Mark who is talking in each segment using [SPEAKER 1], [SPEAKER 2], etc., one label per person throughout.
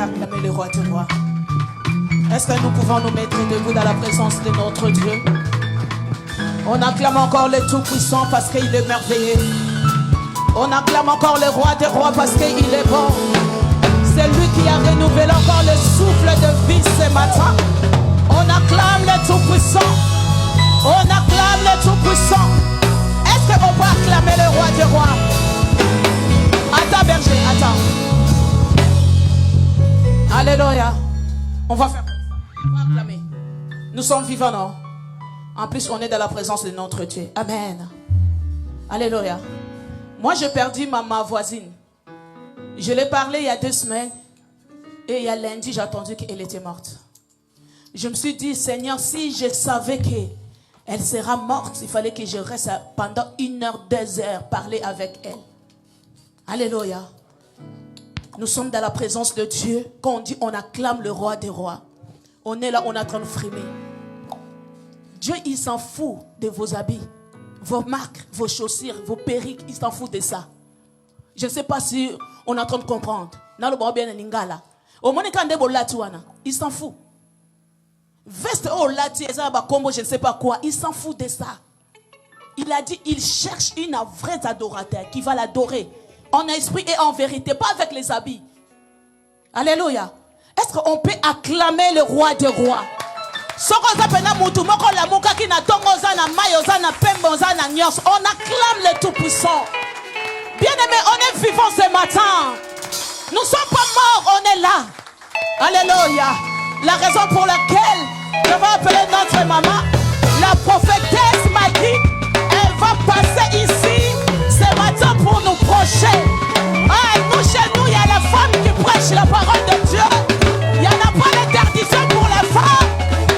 [SPEAKER 1] acclamer le roi des rois? Est-ce que nous pouvons nous mettre debout dans la présence de notre Dieu? On acclame encore le Tout-Puissant parce qu'il est merveilleux. On acclame encore le roi des rois parce qu'il est bon. C'est lui qui a renouvelé encore le souffle de vie ce matin. On acclame le Tout-Puissant. On acclame le Tout-Puissant. Est-ce qu'on peut acclamer le roi des rois? Attends, berger, attends. Alléluia. On va faire ça. On va acclamer. Nous sommes vivants, non? En plus, on est dans la présence de notre Dieu. Amen. Alléluia. Moi, j'ai perdu ma voisine. Je l'ai parlé il y a 2 semaines. Et il y a lundi, j'ai entendu qu'elle était morte. Je me suis dit, Seigneur, si je savais qu'elle sera morte, il fallait que je reste pendant 1 heure, 2 heures, parler avec elle. Alléluia. Nous sommes dans la présence de Dieu. Quand on dit, on acclame le roi des rois. On est là, on est en train de frimer. Dieu, il s'en fout de vos habits, vos marques, vos chaussures, vos perruques. Il s'en fout de ça. Je ne sais pas si on est en train de comprendre. Il s'en fout. Veste au lati, je ne sais pas quoi. Il s'en fout de ça. Il a dit, il cherche une vraie adorateur qui va l'adorer en esprit et en vérité, pas avec les habits. Alléluia. Est-ce qu'on peut acclamer le roi des rois? On acclame le Tout-Puissant. Bien-aimé, on est vivant ce matin. Nous ne sommes pas morts, on est là. Alléluia. La raison pour laquelle je vais appeler notre maman, la prophétesse m'a dit, elle va passer ici ce matin pour nous prêcher. Ah, nous, chez nous, il y a la femme qui prêche la parole de Dieu. Il n'y en a pas d'interdiction pour la femme.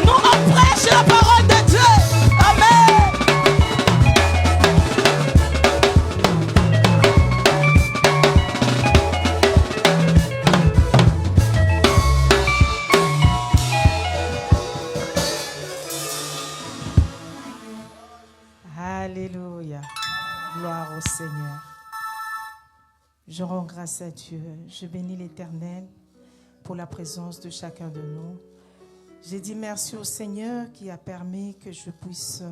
[SPEAKER 1] Nous, on prêche la parole de Dieu. Amen.
[SPEAKER 2] Alléluia. Gloire au Seigneur. Je rends grâce à Dieu. Je bénis l'Éternel pour la présence de chacun de nous. J'ai dit merci au Seigneur qui a permis que je puisse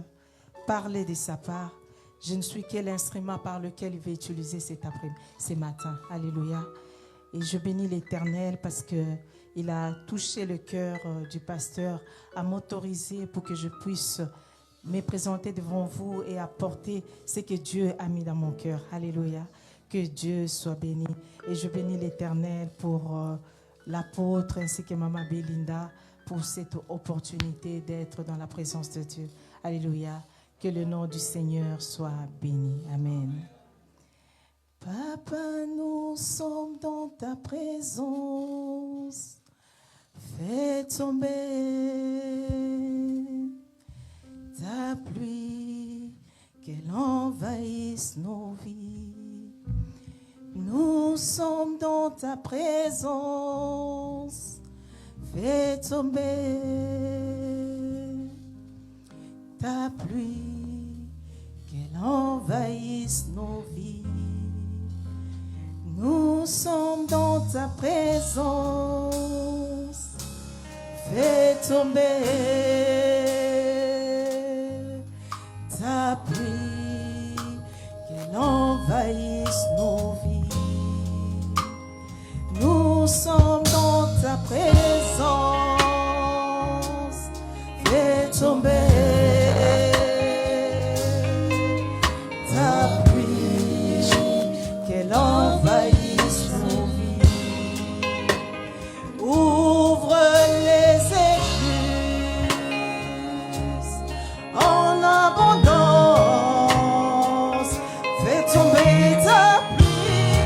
[SPEAKER 2] parler de sa part. Je ne suis que l'instrument par lequel il va utiliser ce matin. Alléluia. Et je bénis l'Éternel parce qu'il a touché le cœur du pasteur à m'autoriser pour que je puisse me présenter devant vous et apporter ce que Dieu a mis dans mon cœur. Alléluia. Que Dieu soit béni. Et je bénis l'Éternel pour l'apôtre ainsi que Maman Belinda pour cette opportunité d'être dans la présence de Dieu. Alléluia. Que le nom du Seigneur soit béni. Amen. Papa, nous sommes dans ta présence. Fais tomber ta pluie, qu'elle envahisse nos vies. Nous sommes dans ta présence. Fais tomber ta pluie, qu'elle envahisse nos vies. Nous sommes dans ta présence. Fais tomber ta pluie, qu'elle envahisse nos vies. Nous sommes dans ta présence. Fais tomber ta pluie, qu'elle envahisse nos vies. Ouvre les écluses en abondance. Fais tomber ta pluie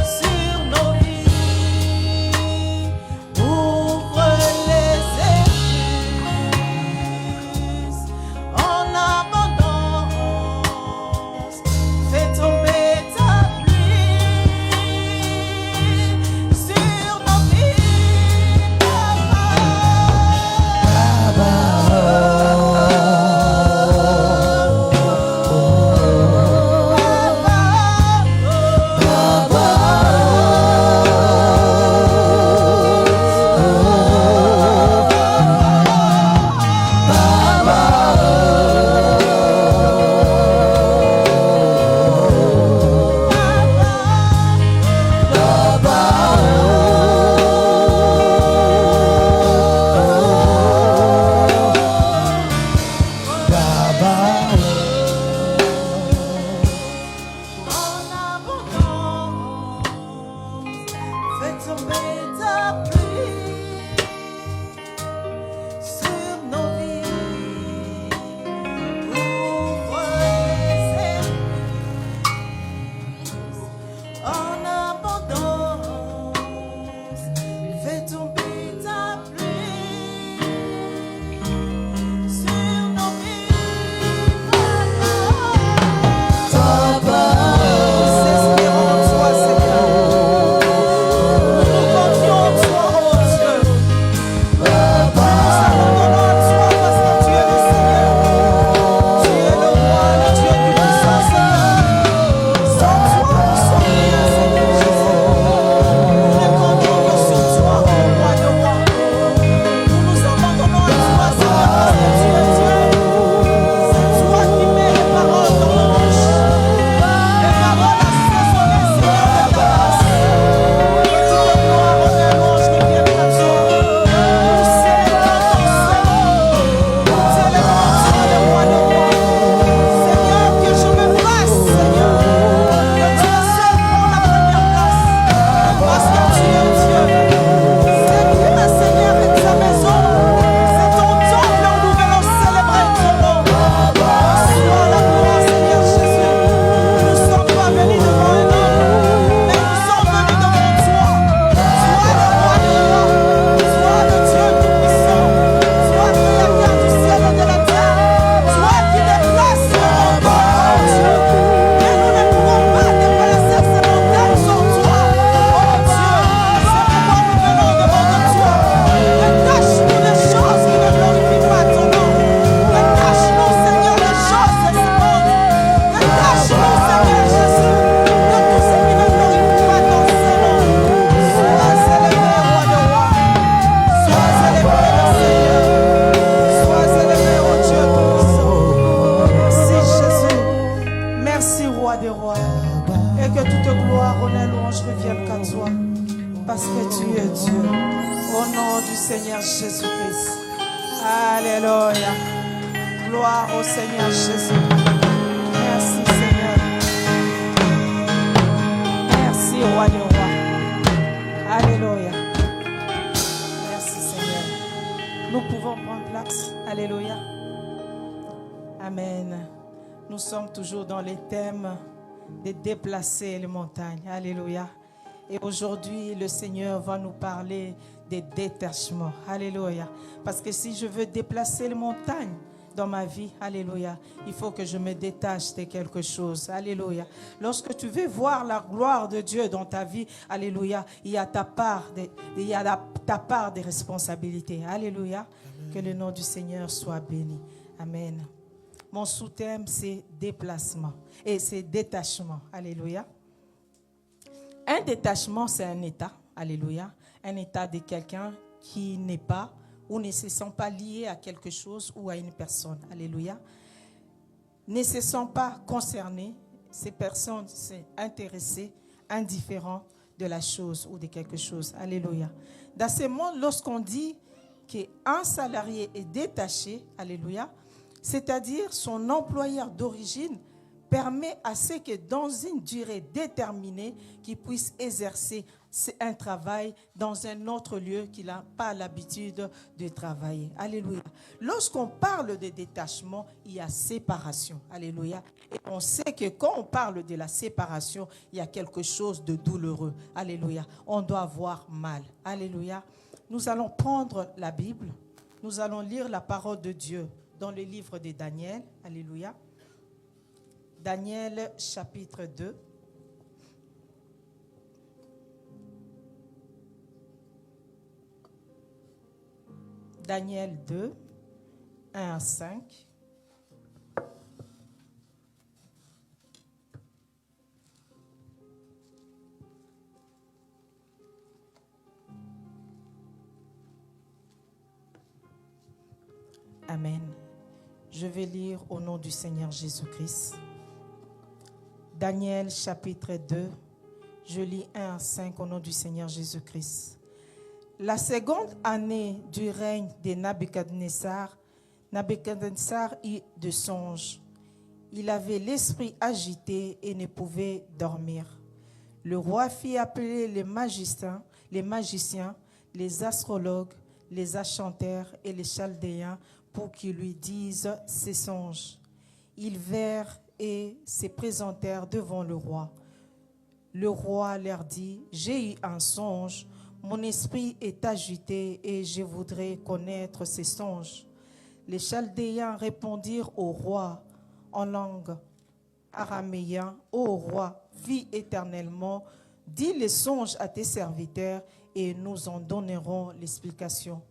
[SPEAKER 2] sur nos vies. De déplacer les montagnes. Alléluia. Et aujourd'hui, le Seigneur va nous parler des détachements. Alléluia. Parce que si je veux déplacer les montagnes dans ma vie, alléluia, il faut que je me détache de quelque chose. Alléluia. Lorsque tu veux voir la gloire de Dieu dans ta vie, alléluia, il y a ta part de responsabilité. Alléluia. Amen. Que le nom du Seigneur soit béni. Amen. Mon sous-thème, c'est déplacement. Et c'est détachement. Alléluia. Un détachement, c'est un état. Alléluia. Un état de quelqu'un qui n'est pas ou ne se sent pas lié à quelque chose ou à une personne. Alléluia. Ne se sent pas concerné. Ces personnes sont intéressées, indifférentes de la chose ou de quelque chose. Alléluia. Dans ce monde, lorsqu'on dit qu'un salarié est détaché, alléluia, c'est-à-dire son employeur d'origine permet à ce que dans une durée déterminée, qu'il puisse exercer un travail dans un autre lieu qu'il n'a pas l'habitude de travailler. Alléluia. Lorsqu'on parle de détachement, il y a séparation. Alléluia. Et on sait que quand on parle de la séparation, il y a quelque chose de douloureux. Alléluia. On doit avoir mal. Alléluia. Nous allons prendre la Bible. Nous allons lire la parole de Dieu dans le livre de Daniel. Alléluia. Daniel chapitre 2. Daniel 2, 1 à 5. Amen. Je vais lire au nom du Seigneur Jésus-Christ. Daniel chapitre 2, je lis 1 à 5 au nom du Seigneur Jésus-Christ. La seconde année du règne de Nabuchodonosor, Nabuchodonosor eut de songes. Il avait l'esprit agité et ne pouvait dormir. Le roi fit appeler les magiciens les magiciens, les astrologues, les enchanteurs et les chaldéens pour qu'ils lui disent ses songes. Ils vinrent et se présentèrent devant le roi. Le roi leur dit, « J'ai eu un songe, mon esprit est agité et je voudrais connaître ces songes. » Les Chaldéens répondirent au roi en langue araméenne, « Ô roi, vis éternellement, dis les songes à tes serviteurs et nous en donnerons l'explication. »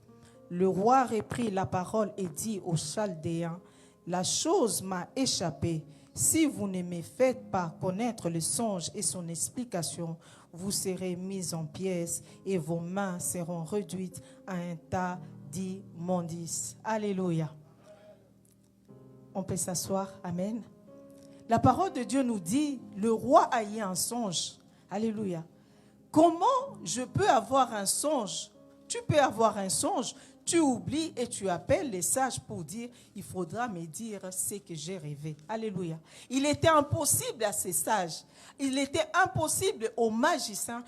[SPEAKER 2] Le roi reprit la parole et dit aux Chaldéens, « La chose m'a échappé. Si vous ne me faites pas connaître le songe et son explication, vous serez mis en pièces et vos mains seront réduites à un tas d'immondices. » Alléluia. On peut s'asseoir. Amen. La parole de Dieu nous dit, le roi a eu un songe. Alléluia. Comment je peux avoir un songe? Tu peux avoir un songe, tu oublies et tu appelles les sages pour dire, il faudra me dire ce que j'ai rêvé. Alléluia. Il était impossible à ces sages, il était impossible aux magiciens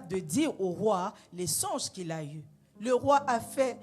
[SPEAKER 2] de dire au roi les songes qu'il a eus. Le roi a fait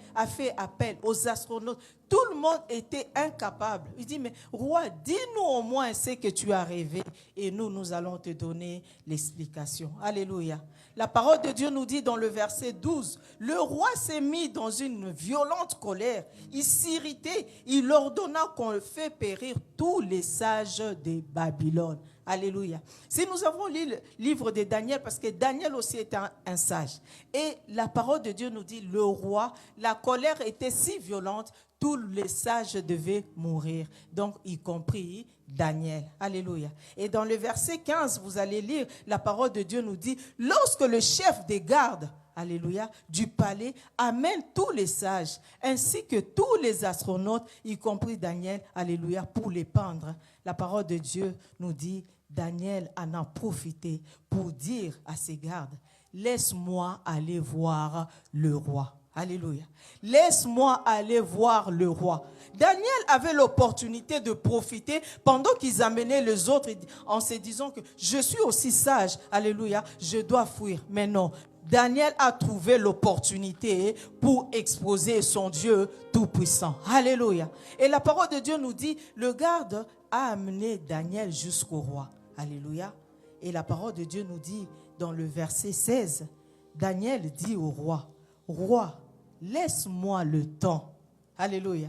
[SPEAKER 2] appel aux astronautes. Tout le monde était incapable. Il dit, mais roi, dis-nous au moins ce que tu as rêvé et nous allons te donner l'explication. Alléluia. La parole de Dieu nous dit dans le verset 12, le roi s'est mis dans une violente colère. Il s'irritait. Il ordonna qu'on fait périr tous les sages de Babylone. Alléluia. Si nous avons lu le livre de Daniel, parce que Daniel aussi était un sage, et la parole de Dieu nous dit, le roi, la colère était si violente, tous les sages devaient mourir, donc y compris Daniel. Alléluia. Et dans le verset 15, vous allez lire, la parole de Dieu nous dit, lorsque le chef des gardes, alléluia, du palais amène tous les sages, ainsi que tous les astronautes, y compris Daniel, alléluia, pour les pendre. La parole de Dieu nous dit, Daniel en a profité pour dire à ses gardes, laisse-moi aller voir le roi. Alléluia. Laisse-moi aller voir le roi. Daniel avait l'opportunité de profiter pendant qu'ils amenaient les autres en se disant que je suis aussi sage. Alléluia. Je dois fuir. Mais non. Daniel a trouvé l'opportunité pour exposer son Dieu tout-puissant. Alléluia. Et la parole de Dieu nous dit, le garde a amené Daniel jusqu'au roi. Alléluia. Et la parole de Dieu nous dit dans le verset 16, Daniel dit au roi, roi, laisse-moi le temps. Alléluia.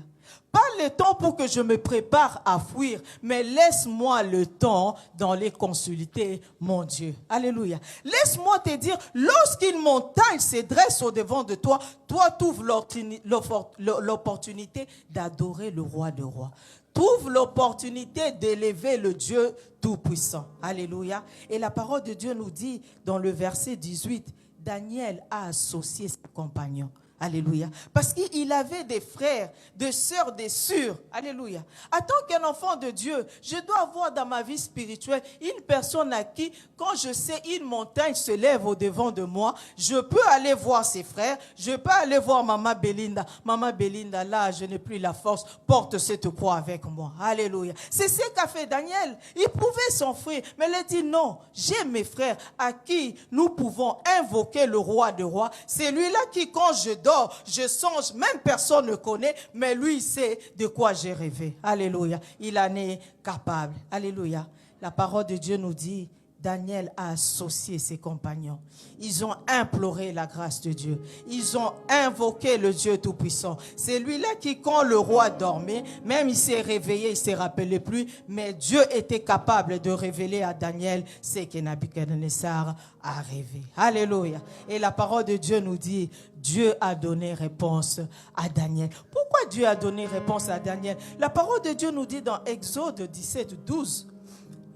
[SPEAKER 2] Pas le temps pour que je me prépare à fuir, mais laisse-moi le temps d'aller consulter mon Dieu. Alléluia. Laisse-moi te dire, lorsqu'une montagne se dresse au-devant de toi, toi trouves l'opportunité d'adorer le roi des rois. Trouve l'opportunité d'élever le Dieu tout-puissant. Alléluia. Et la parole de Dieu nous dit dans le verset 18, Daniel a associé ses compagnons. Alléluia. Parce qu'il avait des frères, des sœurs, des sûrs. Alléluia. En tant qu'un enfant de Dieu, je dois avoir dans ma vie spirituelle une personne à qui, quand je sais une montagne se lève au-devant de moi, je peux aller voir ses frères, je peux aller voir Maman Belinda. Maman Belinda, là, je n'ai plus la force, porte cette croix avec moi. Alléluia. C'est ce qu'a fait Daniel. Il pouvait s'enfuir, mais il a dit non, j'ai mes frères à qui nous pouvons invoquer le roi des rois. C'est lui-là qui, quand je dors, je songe, même personne ne connaît, mais lui, il sait de quoi j'ai rêvé. Alléluia. Il en est capable. Alléluia. La parole de Dieu nous dit, Daniel a associé ses compagnons. Ils ont imploré la grâce de Dieu. Ils ont invoqué le Dieu Tout-Puissant. C'est lui-là qui, quand le roi dormait, même il s'est réveillé, il ne se rappelait plus, mais Dieu était capable de révéler à Daniel ce que Nabuchodonosor a rêvé. Alléluia. Et la parole de Dieu nous dit, Dieu a donné réponse à Daniel. Pourquoi Dieu a donné réponse à Daniel? La parole de Dieu nous dit dans Exode 17, 12,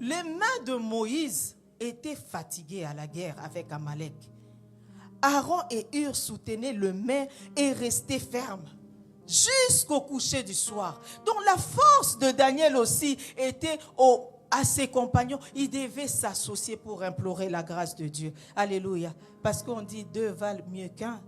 [SPEAKER 2] les mains de Moïse étaient fatiguées à la guerre avec Amalek. Aaron et Hur soutenaient le main et restaient fermes jusqu'au coucher du soir. Donc la force de Daniel aussi était à ses compagnons. Ils devaient s'associer pour implorer la grâce de Dieu. Alléluia. Parce qu'on dit deux valent mieux qu'un.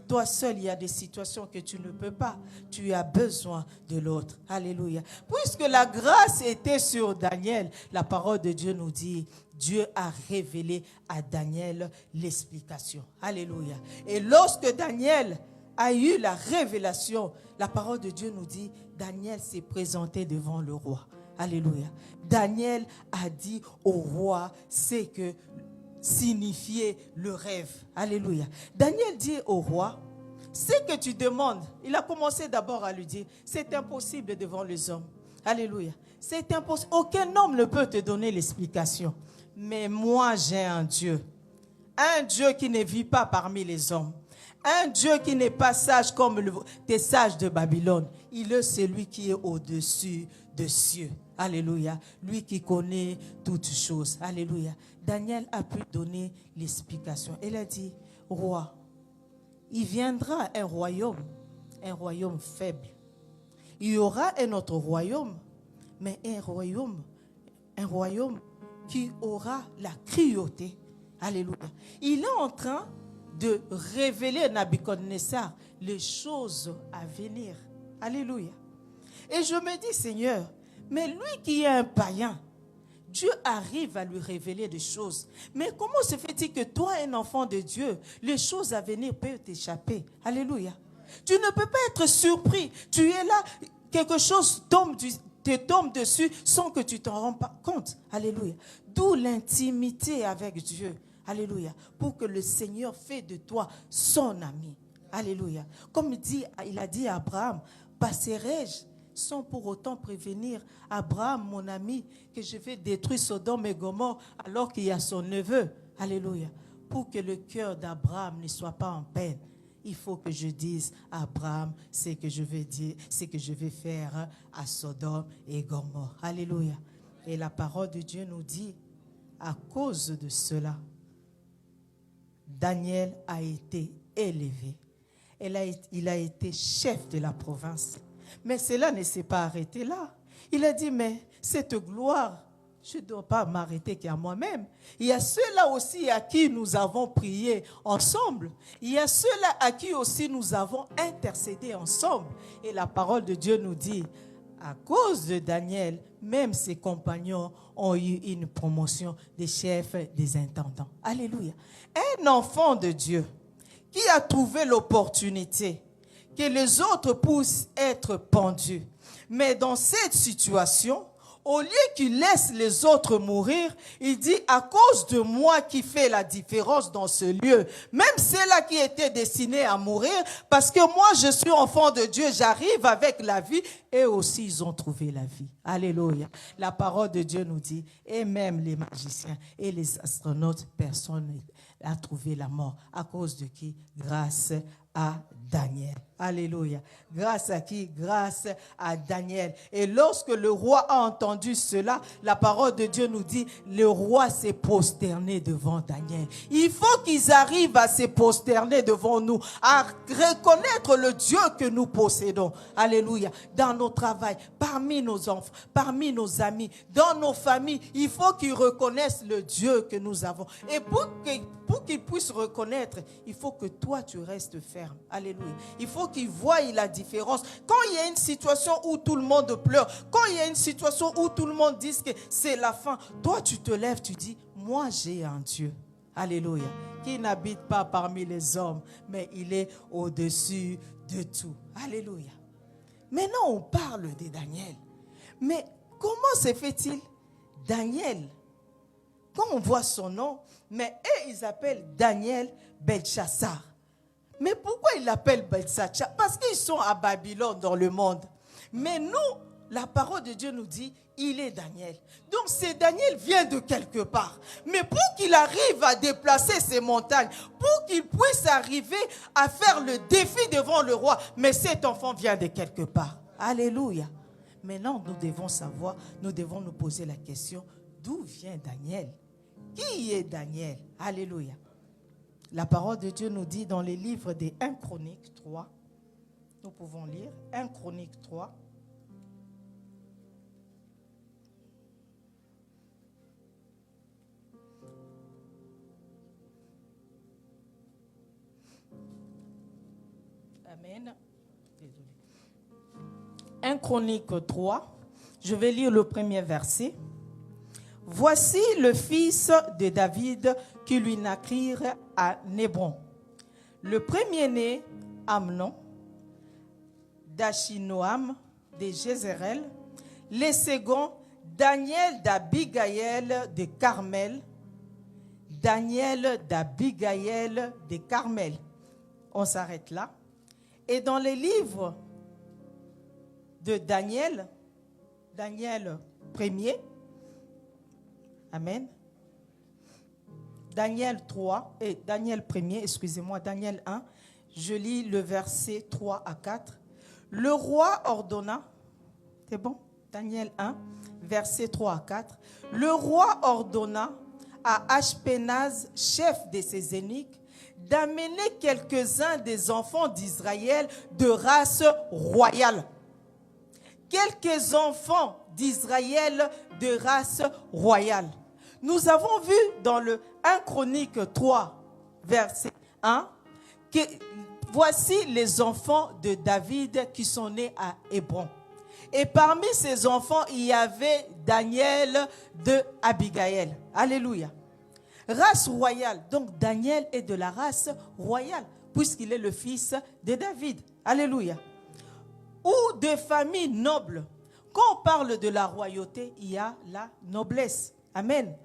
[SPEAKER 2] toi seul, il y a des situations que tu ne peux pas. Tu as besoin de l'autre. Alléluia. Puisque la grâce était sur Daniel, la parole de Dieu nous dit, Dieu a révélé à Daniel l'explication. Alléluia. Et lorsque Daniel a eu la révélation, la parole de Dieu nous dit, Daniel s'est présenté devant le roi. Alléluia. Daniel a dit au roi ce que signifiait le rêve. Alléluia. Daniel dit au roi, ce que tu demandes, il a commencé d'abord à lui dire, c'est impossible devant les hommes. Alléluia. C'est impossible. Aucun homme ne peut te donner l'explication. Mais moi, j'ai un Dieu qui ne vit pas parmi les hommes. Un Dieu qui n'est pas sage comme des sages de Babylone. Il est celui qui est au-dessus des cieux. Alléluia. Lui qui connaît toutes choses. Alléluia. Daniel a pu donner l'explication. Il a dit, roi, il viendra un royaume faible. Il y aura un autre royaume, mais un royaume qui aura la cruauté. Alléluia. Il est en train de révéler à Nabuchodonosor les choses à venir. Alléluia. Et je me dis, Seigneur, mais lui qui est un païen, Dieu arrive à lui révéler des choses. Mais comment se fait-il que toi, un enfant de Dieu, les choses à venir peuvent t'échapper? Alléluia. Tu ne peux pas être surpris. Tu es là, quelque chose te tombe dessus sans que tu t'en rends pas compte. Alléluia. D'où l'intimité avec Dieu. Alléluia. Pour que le Seigneur fait de toi son ami. Alléluia. Comme il a dit à Abraham, passerai-je sans pour autant prévenir Abraham, mon ami, que je vais détruire Sodome et Gomorrhe alors qu'il y a son neveu. Alléluia. Pour que le cœur d'Abraham ne soit pas en peine, il faut que je dise à Abraham ce que je vais dire, ce que je vais faire à Sodome et Gomorrhe. Alléluia. Et la parole de Dieu nous dit, à cause de cela, Daniel a été élevé. Il a été chef de la province. Mais cela ne s'est pas arrêté là. Il a dit, mais cette gloire, je ne dois pas m'arrêter qu'à moi-même. Il y a ceux-là aussi à qui nous avons prié ensemble. Il y a ceux-là à qui aussi nous avons intercédé ensemble. Et la parole de Dieu nous dit, à cause de Daniel, même ses compagnons ont eu une promotion des chefs, des intendants. Alléluia. Un enfant de Dieu qui a trouvé l'opportunité que les autres puissent être pendus. Mais dans cette situation, au lieu qu'il laisse les autres mourir, il dit, à cause de moi qui fait la différence dans ce lieu, même ceux-là qui étaient destinés à mourir, parce que moi je suis enfant de Dieu, j'arrive avec la vie, et aussi ils ont trouvé la vie. Alléluia. La parole de Dieu nous dit, et même les magiciens et les astronautes, personne n'a trouvé la mort. À cause de qui? Grâce à Daniel. Alléluia. Grâce à qui? Grâce à Daniel. Et lorsque le roi a entendu cela, la parole de Dieu nous dit, le roi s'est prosterné devant Daniel. Il faut qu'ils arrivent à se prosterner devant nous, à reconnaître le Dieu que nous possédons. Alléluia. Dans nos travails, parmi nos enfants, parmi nos amis, dans nos familles, il faut qu'ils reconnaissent le Dieu que nous avons. Et pour qu'ils puissent reconnaître, il faut que toi tu restes ferme. Alléluia. Il faut qu'ils voient la différence. Quand il y a une situation où tout le monde pleure, quand il y a une situation où tout le monde dit que c'est la fin, toi tu te lèves, tu dis, moi j'ai un Dieu. Alléluia. Qui n'habite pas parmi les hommes, mais il est au-dessus de tout. Alléluia. Maintenant on parle de Daniel. Mais comment se fait-il? Daniel, quand on voit son nom, mais eux ils appellent Daniel Belchassar. Mais pourquoi ils l'appellent Belchassar? Parce qu'ils sont à Babylone dans le monde. Mais nous, la parole de Dieu nous dit, il est Daniel. Donc c'est Daniel vient de quelque part. Mais pour qu'il arrive à déplacer ces montagnes, pour qu'il puisse arriver à faire le défi devant le roi, mais cet enfant vient de quelque part. Alléluia. Maintenant, nous devons savoir, nous devons nous poser la question, d'où vient Daniel? Qui est Daniel? Alléluia. La parole de Dieu nous dit dans les livres des 1 Chronique 3, nous pouvons lire 1 Chronique 3. Amen. Désolé. 1 Chronique 3, je vais lire le premier verset. Voici le fils de David qui lui naquirent à Hébron. Le premier-né, Amnon, d'Achinoam, de Jézérel. Les seconds, Daniel d'Abigaël de Carmel. Daniel d'Abigaël de Carmel. On s'arrête là. Et dans les livres de Daniel, Daniel 1er, Amen. Daniel 3, et Daniel 1er, excusez-moi, Daniel 1, je lis le verset 3 à 4. Le roi ordonna, c'est bon? Daniel 1, verset 3 à 4. Le roi ordonna à Ashpenaz, chef de ses eunuques, d'amener quelques-uns des enfants d'Israël de race royale. Quelques enfants d'Israël de race royale. Nous avons vu dans le 1 Chronique 3, verset 1, que voici les enfants de David qui sont nés à Hébron. Et parmi ces enfants, il y avait Daniel de Abigaël. Alléluia. Race royale. Donc Daniel est de la race royale, puisqu'il est le fils de David. Alléluia. Ou de famille noble. Quand on parle de la royauté, il y a la noblesse. Amen.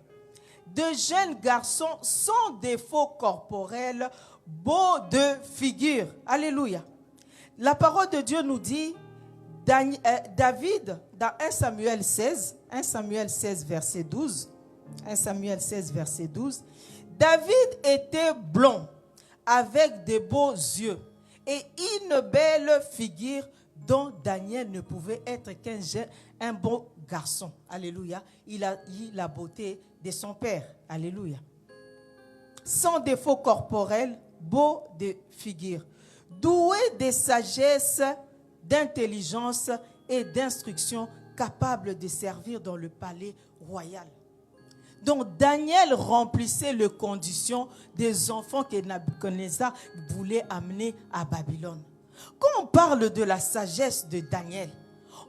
[SPEAKER 2] De jeunes garçons sans défaut corporel, beaux de figure. Alléluia. La parole de Dieu nous dit, David, dans 1 Samuel 16, verset 12, 1 Samuel 16, verset 12, David était blond, avec de beaux yeux, et une belle figure dont Daniel ne pouvait être qu'un bon garçon. Alléluia. Il a eu la beauté de son père. Alléluia. Sans défaut corporel, beau de figure, doué de sagesse, d'intelligence et d'instruction, capable de servir dans le palais royal. Donc Daniel remplissait les conditions des enfants que Nabuchodonosor voulait amener à Babylone. Quand on parle de la sagesse de Daniel,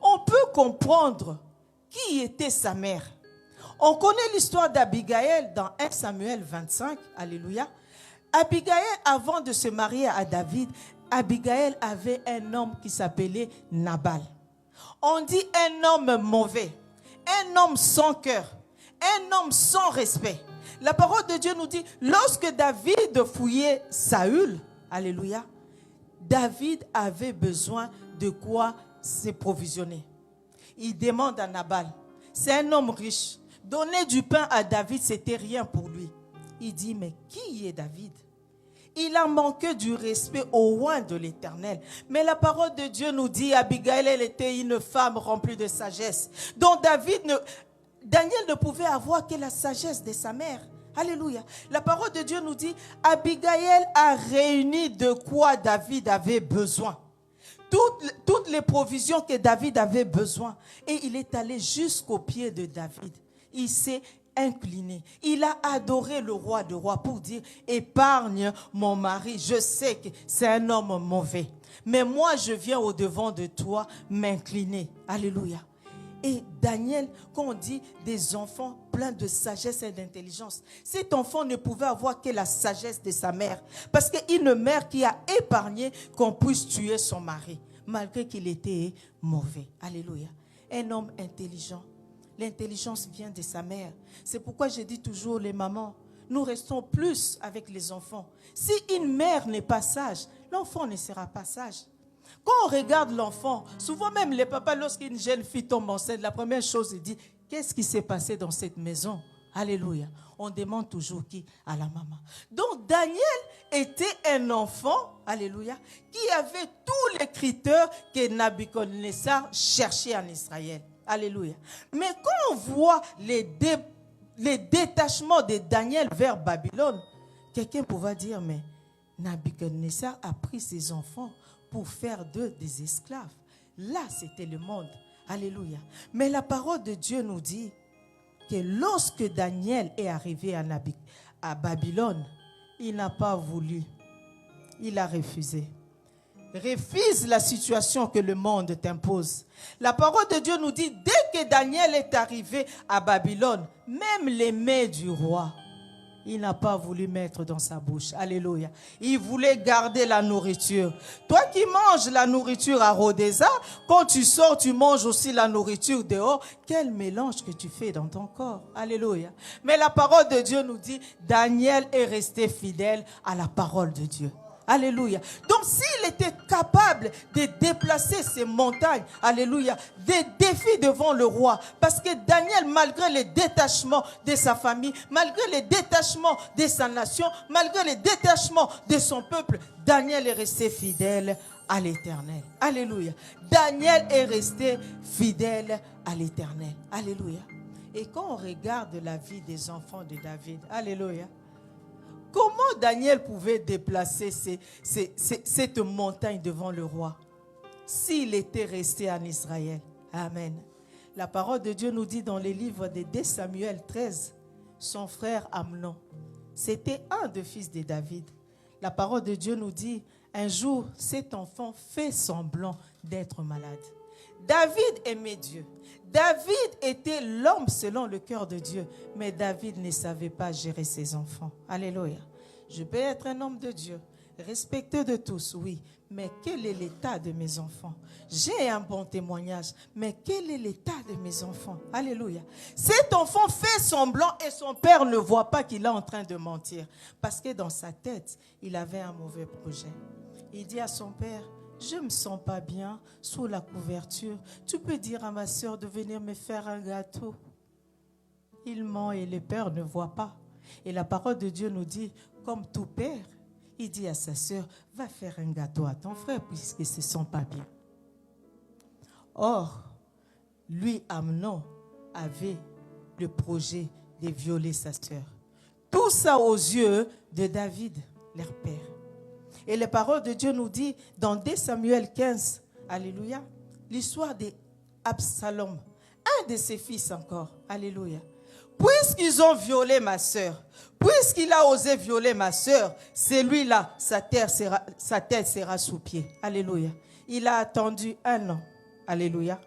[SPEAKER 2] on peut comprendre qui était sa mère. On connaît l'histoire d'Abigaël dans 1 Samuel 25. Alléluia. Abigaël, avant de se marier à David, Abigaël avait un homme qui s'appelait Nabal. On dit un homme mauvais, un homme sans cœur, un homme sans respect. La parole de Dieu nous dit, lorsque David fouillait Saül, alléluia, David avait besoin de quoi se provisionner. Il demande à Nabal, c'est un homme riche, donner du pain à David, c'était rien pour lui. Il dit, mais qui est David? Il a manqué du respect au roi de l'Éternel. Mais la parole de Dieu nous dit, Abigaël, elle était une femme remplie de sagesse. Donc Daniel ne pouvait avoir que la sagesse de sa mère. Alléluia. La parole de Dieu nous dit, Abigaël a réuni de quoi David avait besoin. Toutes les provisions que David avait besoin. Et il est allé jusqu'au pied de David. Il s'est incliné. Il a adoré le roi de rois pour dire, épargne mon mari. Je sais que c'est un homme mauvais. Mais moi, je viens au-devant de toi m'incliner. Alléluia. Et Daniel, quand on dit des enfants pleins de sagesse et d'intelligence, cet enfant ne pouvait avoir que la sagesse de sa mère. Parce qu'une mère qui a épargné qu'on puisse tuer son mari, malgré qu'il était mauvais. Alléluia. Un homme intelligent. L'intelligence vient de sa mère. C'est pourquoi je dis toujours, les mamans, nous restons plus avec les enfants. Si une mère n'est pas sage, l'enfant ne sera pas sage. Quand on regarde l'enfant, souvent même les papas, lorsqu'une jeune fille tombe enceinte, la première chose, il dit, qu'est-ce qui s'est passé dans cette maison? Alléluia. On demande toujours qui? À la maman. Donc Daniel était un enfant, alléluia, qui avait tous les critères que Nabuchodonosor cherchait en Israël. Alléluia. Mais quand on voit les détachements de Daniel vers Babylone, quelqu'un pourra dire, mais Nabuchodonosor a pris ses enfants pour faire d'eux des esclaves. Là, c'était le monde. Alléluia. Mais la parole de Dieu nous dit que lorsque Daniel est arrivé à Babylone, il n'a pas voulu. Il a refusé. refuse la situation que le monde t'impose. La parole de Dieu nous dit, dès que Daniel est arrivé à Babylone, même les mets du roi, il n'a pas voulu mettre dans sa bouche. Alléluia. Il voulait garder la nourriture. Toi qui manges la nourriture à Rodeza, quand tu sors, tu manges aussi la nourriture dehors. Quel mélange que tu fais dans ton corps. Alléluia. Mais la parole de Dieu nous dit, Daniel est resté fidèle à la parole de Dieu. Alléluia. Donc s'il était capable de déplacer ces montagnes, alléluia, des défis devant le roi, parce que Daniel, malgré les détachements de sa famille, malgré les détachements de sa nation, malgré les détachements de son peuple, Daniel est resté fidèle à l'Éternel. Alléluia. Daniel est resté fidèle à l'Éternel. Alléluia. Et quand on regarde la vie des enfants de David, alléluia, comment Daniel pouvait déplacer cette montagne devant le roi s'il était resté en Israël? Amen. La parole de Dieu nous dit dans les livres de 2 Samuel 13, son frère Amnon, c'était un des fils de David. La parole de Dieu nous dit, un jour, cet enfant fait semblant d'être malade. David aimait Dieu. David était l'homme selon le cœur de Dieu, mais David ne savait pas gérer ses enfants. Alléluia. Je peux être un homme de Dieu, respecté de tous, oui, mais quel est l'état de mes enfants? J'ai un bon témoignage, mais quel est l'état de mes enfants? Alléluia. Cet enfant fait semblant et son père ne voit pas qu'il est en train de mentir, parce que dans sa tête, il avait un mauvais projet. Il dit à son père, je ne me sens pas bien sous la couverture. Tu peux dire à ma soeur de venir me faire un gâteau. Il ment et le père ne voit pas. Et la parole de Dieu nous dit, comme tout père, il dit à sa soeur, va faire un gâteau à ton frère puisqu'il ne se sent pas bien. Or, lui, Amnon, avait le projet de violer sa soeur. Tout ça aux yeux de David, leur père. Et la parole de Dieu nous dit dans 2 Samuel 15, alléluia, l'histoire d'Absalom, un de ses fils encore, alléluia. Puisqu'ils ont violé ma sœur, puisqu'il a osé violer ma sœur, celui-là, sa tête sera sous pied. Alléluia. Il a attendu 1 an. Alléluia.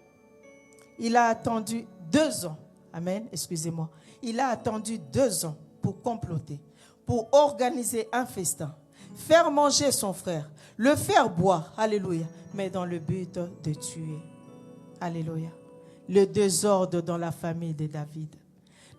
[SPEAKER 2] Il a attendu 2 ans. Amen. Excusez-moi. Il a attendu 2 ans pour comploter, pour organiser un festin, faire manger son frère, le faire boire. Alléluia. Mais dans le but de tuer. Alléluia. Le désordre dans la famille de David.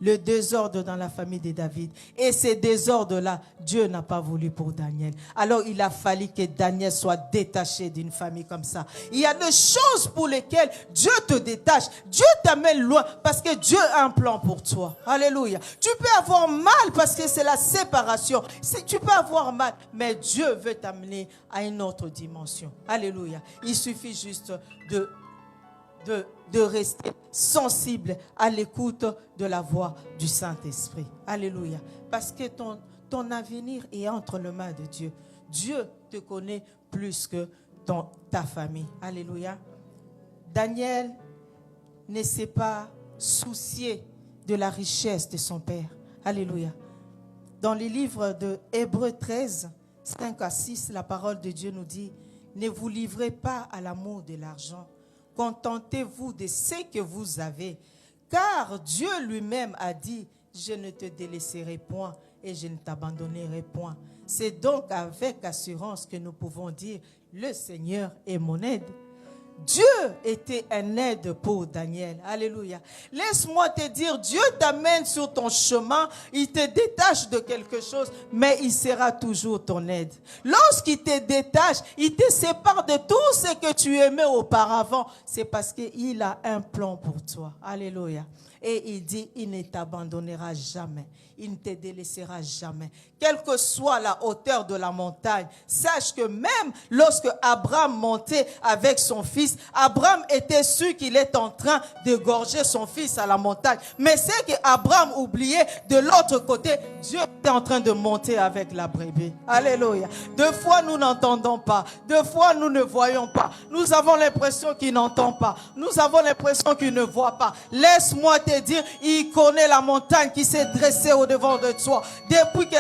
[SPEAKER 2] Le désordre dans la famille de David. Et ces désordres-là, Dieu n'a pas voulu pour Daniel. Alors il a fallu que Daniel soit détaché d'une famille comme ça. Il y a des choses pour lesquelles Dieu te détache. Dieu t'amène loin parce que Dieu a un plan pour toi. Alléluia. Tu peux avoir mal parce que c'est la séparation. Tu peux avoir mal, mais Dieu veut t'amener à une autre dimension. Alléluia. Il suffit juste de rester sensible à l'écoute de la voix du Saint-Esprit. Alléluia. Parce que ton avenir est entre les mains de Dieu. Dieu te connaît plus que ta famille. Alléluia. Daniel ne s'est pas soucié de la richesse de son père. Alléluia. Dans les livres de Hébreux 13, 5 à 6, la parole de Dieu nous dit, ne vous livrez pas à l'amour de l'argent. Contentez-vous de ce que vous avez, car Dieu lui-même a dit, je ne te délaisserai point et je ne t'abandonnerai point. C'est donc avec assurance que nous pouvons dire, le Seigneur est mon aide. Dieu était un aide pour Daniel. Alléluia. Laisse-moi te dire, Dieu t'amène sur ton chemin, il te détache de quelque chose, mais il sera toujours ton aide. Lorsqu'il te détache, il te sépare de tout ce que tu aimais auparavant. C'est parce qu'il a un plan pour toi. Alléluia. Et il dit, il ne t'abandonnera jamais. Il ne te délaissera jamais. Quelle que soit la hauteur de la montagne, sache que même lorsque Abraham montait avec son fils, Abraham était sûr qu'il est en train d'égorger son fils à la montagne. Mais c'est qu'Abraham oubliait, de l'autre côté, Dieu était en train de monter avec la brebis. Alléluia. Deux fois, nous n'entendons pas. Deux fois, nous ne voyons pas. Nous avons l'impression qu'il n'entend pas. Nous avons l'impression qu'il ne voit pas. Laisse-moi te te dire, il connaît la montagne qui s'est dressée au-devant de toi. Depuis que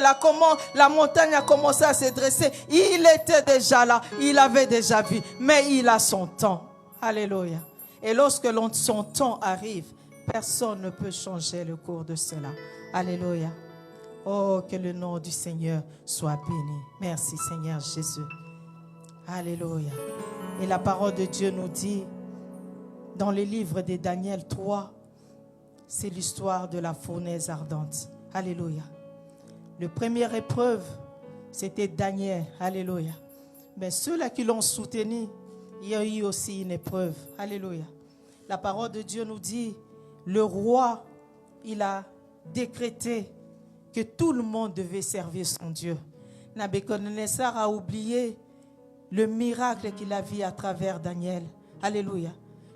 [SPEAKER 2] la montagne a commencé à se dresser, il était déjà là, il avait déjà vu. Mais il a son temps. Alléluia. Et lorsque son temps arrive, personne ne peut changer le cours de cela. Alléluia. Oh, que le nom du Seigneur soit béni. Merci Seigneur Jésus. Alléluia. Et la parole de Dieu nous dit, dans le livre de Daniel 3, c'est l'histoire de la fournaise ardente. Alléluia. La première épreuve, c'était Daniel. Alléluia. Mais ceux-là qui l'ont soutenu, il y a eu aussi une épreuve. Alléluia. La parole de Dieu nous dit, le roi, il a décrété que tout le monde devait servir son Dieu. Nabuchodonosor a oublié le miracle qu'il a vu à travers Daniel. Alléluia.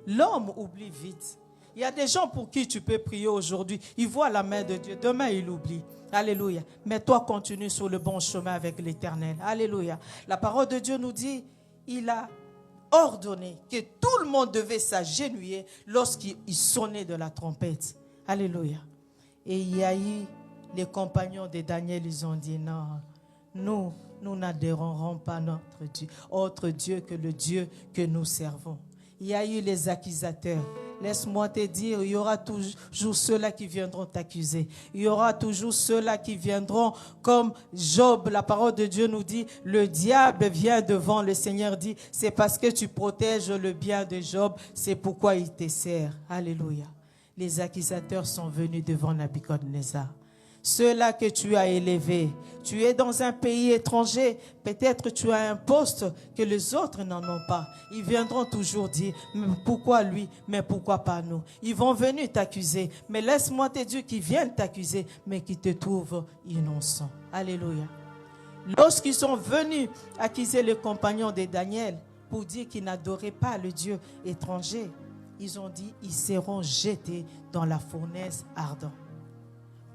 [SPEAKER 2] L'homme oublie vite. Il y a des gens pour qui tu peux prier aujourd'hui. Ils voient la main de Dieu. Demain, ils l'oublient. Alléluia. Mais toi, continue sur le bon chemin avec l'Éternel. Alléluia. La parole de Dieu nous dit, il a ordonné que tout le monde devait s'agenouiller lorsqu'il sonnait de la trompette. Alléluia. Et il y a eu les compagnons de Daniel, ils ont dit non, nous n'adhérerons pas à notre Dieu, autre Dieu que le Dieu que nous servons. Il y a eu les accusateurs. Laisse-moi te dire, il y aura toujours ceux-là qui viendront t'accuser. Il y aura toujours ceux-là qui viendront comme Job. La parole de Dieu nous dit, le diable vient devant le Seigneur, dit, c'est parce que tu protèges le bien de Job, c'est pourquoi il te sert. Alléluia. Les accusateurs sont venus devant Nabuchodonosor. Ceux-là que tu as élevés, tu es dans un pays étranger, peut-être tu as un poste que les autres n'en ont pas. Ils viendront toujours dire, mais pourquoi lui, mais pourquoi pas nous? Ils vont venir t'accuser, mais laisse-moi te dire qu'ils viennent t'accuser, mais qu'ils te trouvent innocent. Alléluia. Lorsqu'ils sont venus accuser les compagnons de Daniel pour dire qu'ils n'adoraient pas le Dieu étranger, ils ont dit, ils seront jetés dans la fournaise ardente.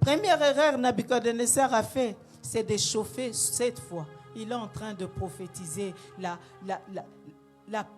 [SPEAKER 2] Première erreur Nabuchodonosor a fait, c'est de chauffer 7 fois. Il est en train de prophétiser la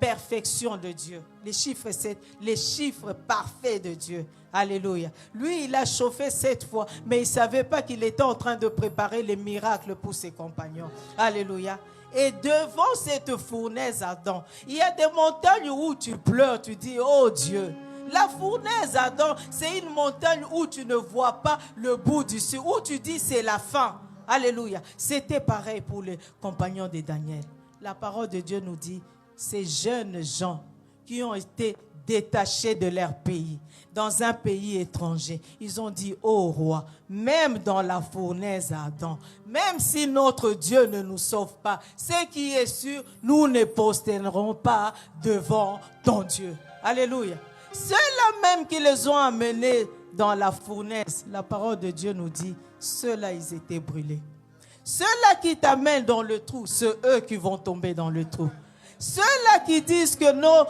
[SPEAKER 2] perfection de Dieu. Les chiffres 7, les chiffres parfaits de Dieu. Alléluia. Lui, il a chauffé 7 fois, mais il ne savait pas qu'il était en train de préparer les miracles pour ses compagnons. Alléluia. Et devant cette fournaise ardente, il y a des montagnes où tu pleures, tu dis, oh Dieu. La fournaise Adam, c'est une montagne où tu ne vois pas le bout du ciel, où tu dis c'est la fin. Alléluia. C'était pareil pour les compagnons de Daniel. La parole de Dieu nous dit, ces jeunes gens qui ont été détachés de leur pays, dans un pays étranger, ils ont dit, ô roi, même dans la fournaise Adam, même si notre Dieu ne nous sauve pas, ce qui est sûr, nous ne prosternerons pas devant ton Dieu. Alléluia. Ceux-là même qui les ont amenés dans la fournaise, la parole de Dieu nous dit, ceux-là, ils étaient brûlés. Ceux-là qui t'amènent dans le trou, c'est eux qui vont tomber dans le trou. Ceux-là qui disent que non,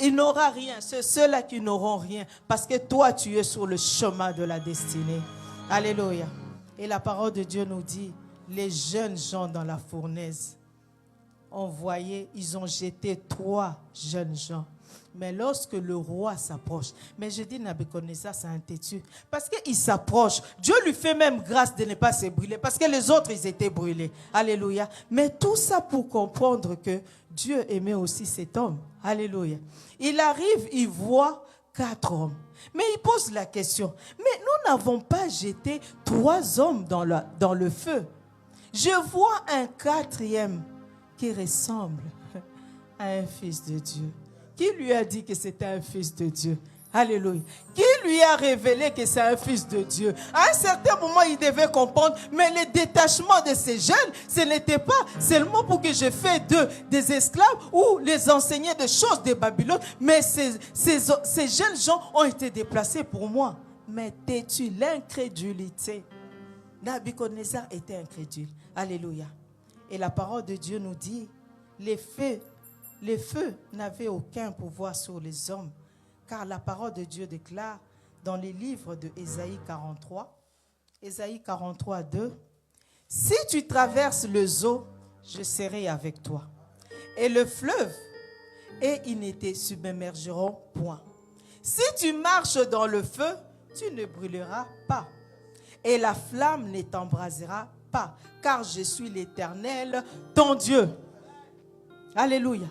[SPEAKER 2] il n'aura rien, c'est ceux-là qui n'auront rien, parce que toi, tu es sur le chemin de la destinée. Alléluia. Et la parole de Dieu nous dit, les jeunes gens dans la fournaise, on voyait, ils ont jeté 3 jeunes gens. Mais lorsque le roi s'approche, mais je dis Nabuchodonosor, c'est un têtu, parce qu'il s'approche, Dieu lui fait même grâce de ne pas se brûler, parce que les autres, ils étaient brûlés. Alléluia. Mais tout ça pour comprendre que Dieu aimait aussi cet homme. Alléluia. Il arrive, il voit 4 hommes. Mais il pose la question, mais nous n'avons pas jeté 3 hommes dans le feu. Je vois un 4e qui ressemble à un fils de Dieu. Qui lui a dit que c'était un fils de Dieu? Alléluia. Qui lui a révélé que c'est un fils de Dieu? À un certain moment, il devait comprendre, mais le détachement de ces jeunes, ce n'était pas seulement pour que je fasse des esclaves ou les enseigner des choses de Babylone, mais ces jeunes gens ont été déplacés pour moi. Mais t'es-tu l'incrédulité? Nabuchodonosor était incrédule. Alléluia. Et la parole de Dieu nous dit, les feux n'avaient aucun pouvoir sur les hommes, car la parole de Dieu déclare dans les livres de Ésaïe 43, 2, « Si tu traverses les eaux, je serai avec toi, et le fleuve, et ils ne te submergeront point. Si tu marches dans le feu, tu ne brûleras pas, et la flamme ne t'embrasera pas, car je suis l'Éternel, ton Dieu. Alléluia.